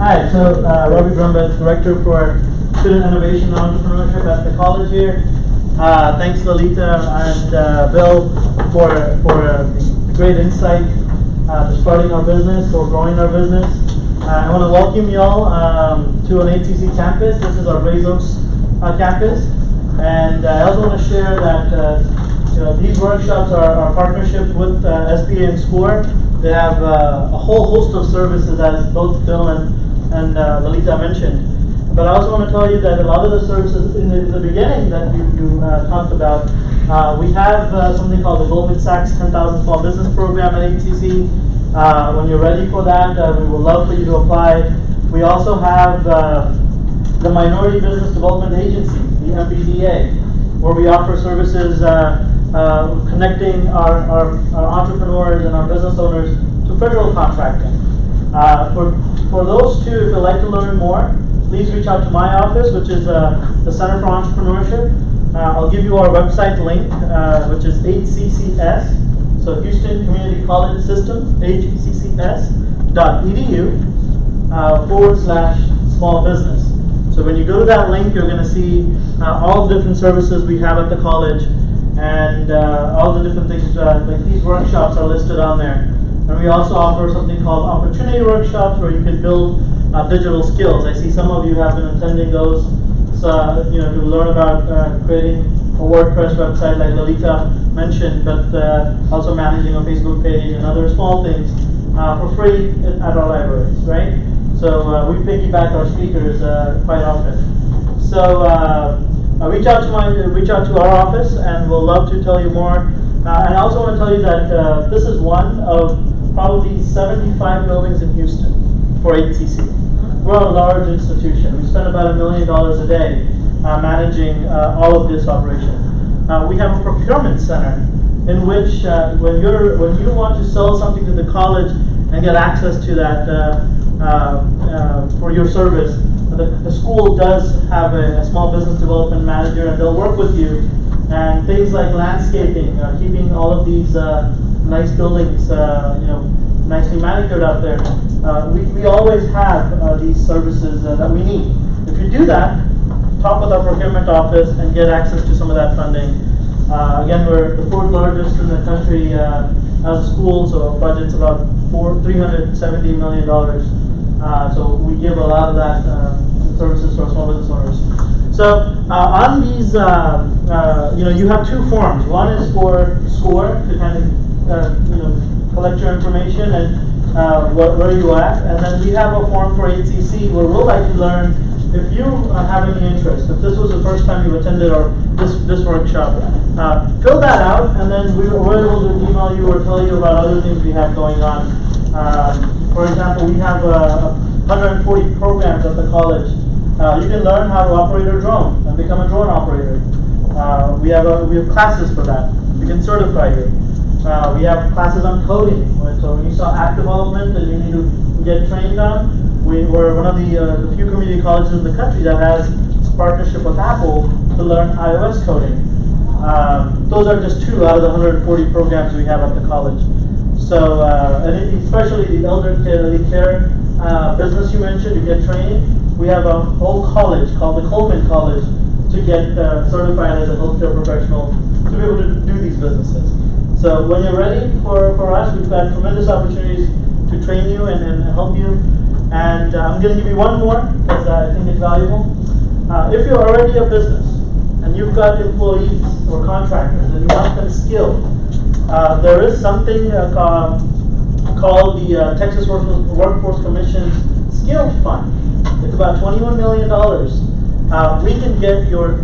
Hi, so Robbie Brumba, Director for Student Innovation and Entrepreneurship at the college here. Thanks Lolita and Bill for the great insight to starting our business or growing our business. I want to welcome you all to an HCC campus. This is our Brays campus, and I also want to share that these workshops are partnerships with SBA and SCORE. They have a whole host of services, as both Bill and Lolita mentioned. But I also want to tell you that a lot of the services in the beginning that you talked about, we have something called the Goldman Sachs 10,000 Small Business Program at HCC. When you're ready for that, we would love for you to apply. We also have the Minority Business Development Agency, the MBDA, where we offer services connecting our entrepreneurs and our business owners to federal contracting. For those two, if you'd like to learn more, please reach out to my office, which is the Center for Entrepreneurship. I'll give you our website link, which is HCCS. So Houston Community College System, hccs.edu /small business. So when you go to that link, you're going to see all the different services we have at the college, and all the different things, like these workshops are listed on there. And we also offer something called opportunity workshops, where you can build digital skills. I see some of you have been attending those, so, to learn about creating a WordPress website like Lolita mentioned, but also managing a Facebook page and other small things for free at our libraries, right? So we piggyback our speakers quite often. So reach out to our office, and we'll love to tell you more. And I also want to tell you that this is one of probably 75 buildings in Houston for HCC. We're a large institution. We spend about $1 million a day managing all of this operation. We have a procurement center in which when you want to sell something to the college and get access to that for your service, the school does have a small business development manager, and they'll work with you. And things like landscaping, keeping all of these nice buildings, nicely manicured out there. We always have these services that we need. If you do that, talk with our procurement office and get access to some of that funding. Again, we're the fourth largest in the country as a school, so our budget's about $370 million. So we give a lot of that services to our small business owners. So on these, you have two forms. One is for SCORE to kind of, collect your information and where you at, and then we have a form for HCC where we'll like to learn if you have any interest. If this was the first time you've attended this workshop, fill that out, and then we're able to email you or tell you about other things we have going on. For example, we have 140 programs at the college. You can learn how to operate a drone and become a drone operator. We have classes for that. We can certify you. We have classes on coding. So when you saw app development that you need to get trained on, we're one of the few community colleges in the country that has a partnership with Apple to learn iOS coding. Those are just two out of the 140 programs we have at the college. So, and especially the elder care business you mentioned, you get training. We have a whole college called the Coleman College to get certified as a healthcare professional to be able to do these businesses. So when you're ready for us, we've got tremendous opportunities to train you and help you. And I'm going to give you one more because I think it's valuable. If you're already a business and you've got employees or contractors and you want them skilled, there is something called the Texas Workforce Commission's Skilled Fund. It's about $21 million. We can get your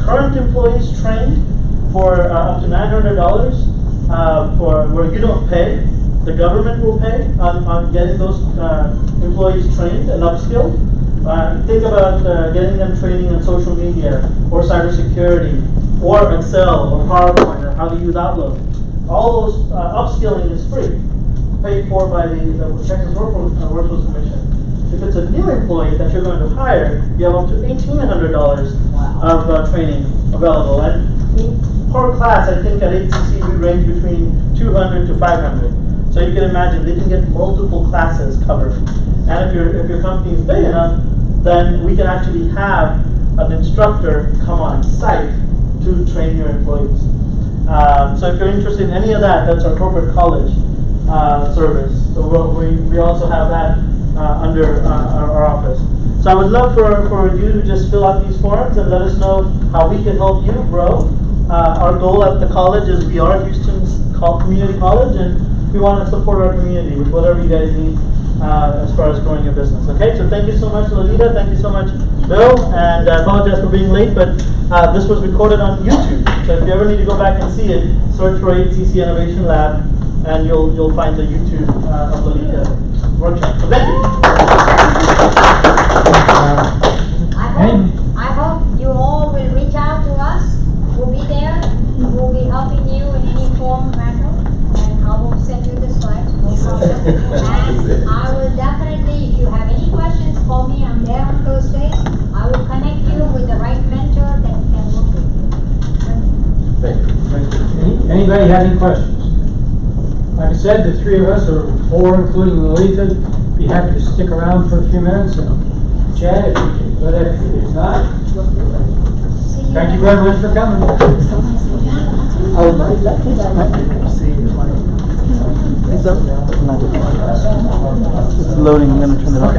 current employees trained for up to $900 for where you don't pay. The government will pay on getting those employees trained and upskilled. Think about getting them training in social media or cybersecurity or Excel or PowerPoint or how to use Outlook. All those upskilling is free, paid for by the Texas Workforce Commission. If it's a new employee that you're going to hire, you have up to $1,800 of training available. And per class, I think at HCC we range between 200 to 500. So you can imagine they can get multiple classes covered. And if your company is big enough, then we can actually have an instructor come on site to train your employees. So if you're interested in any of that, that's our corporate college service. So we also have that under our office. So I would love for you to just fill out these forms and let us know how we can help you grow. Our goal at the college is we are Houston's community college, and we want to support our community with whatever you guys need as far as growing your business. Okay, so thank you so much, Lolita. Thank you so much, Bill. And I apologize for being late, but this was recorded on YouTube. So if you ever need to go back and see it, search for HCC Innovation Lab, and you'll find the YouTube of Lolita workshop. So thank you. I hope you all will reach out to us. We'll be there. We'll be helping you in any form, matter, and I will send you the slides. No problem. And I will definitely, if you have any questions, call me. I'm there on Thursdays. I will connect you with the right mentor that can work with you. Anybody have any questions? Like I said, the three of us, or four, including Lolita, be happy to stick around for a few minutes and chat if you can. But if not, thank you very much for coming. It's loading. I'm going to turn it on.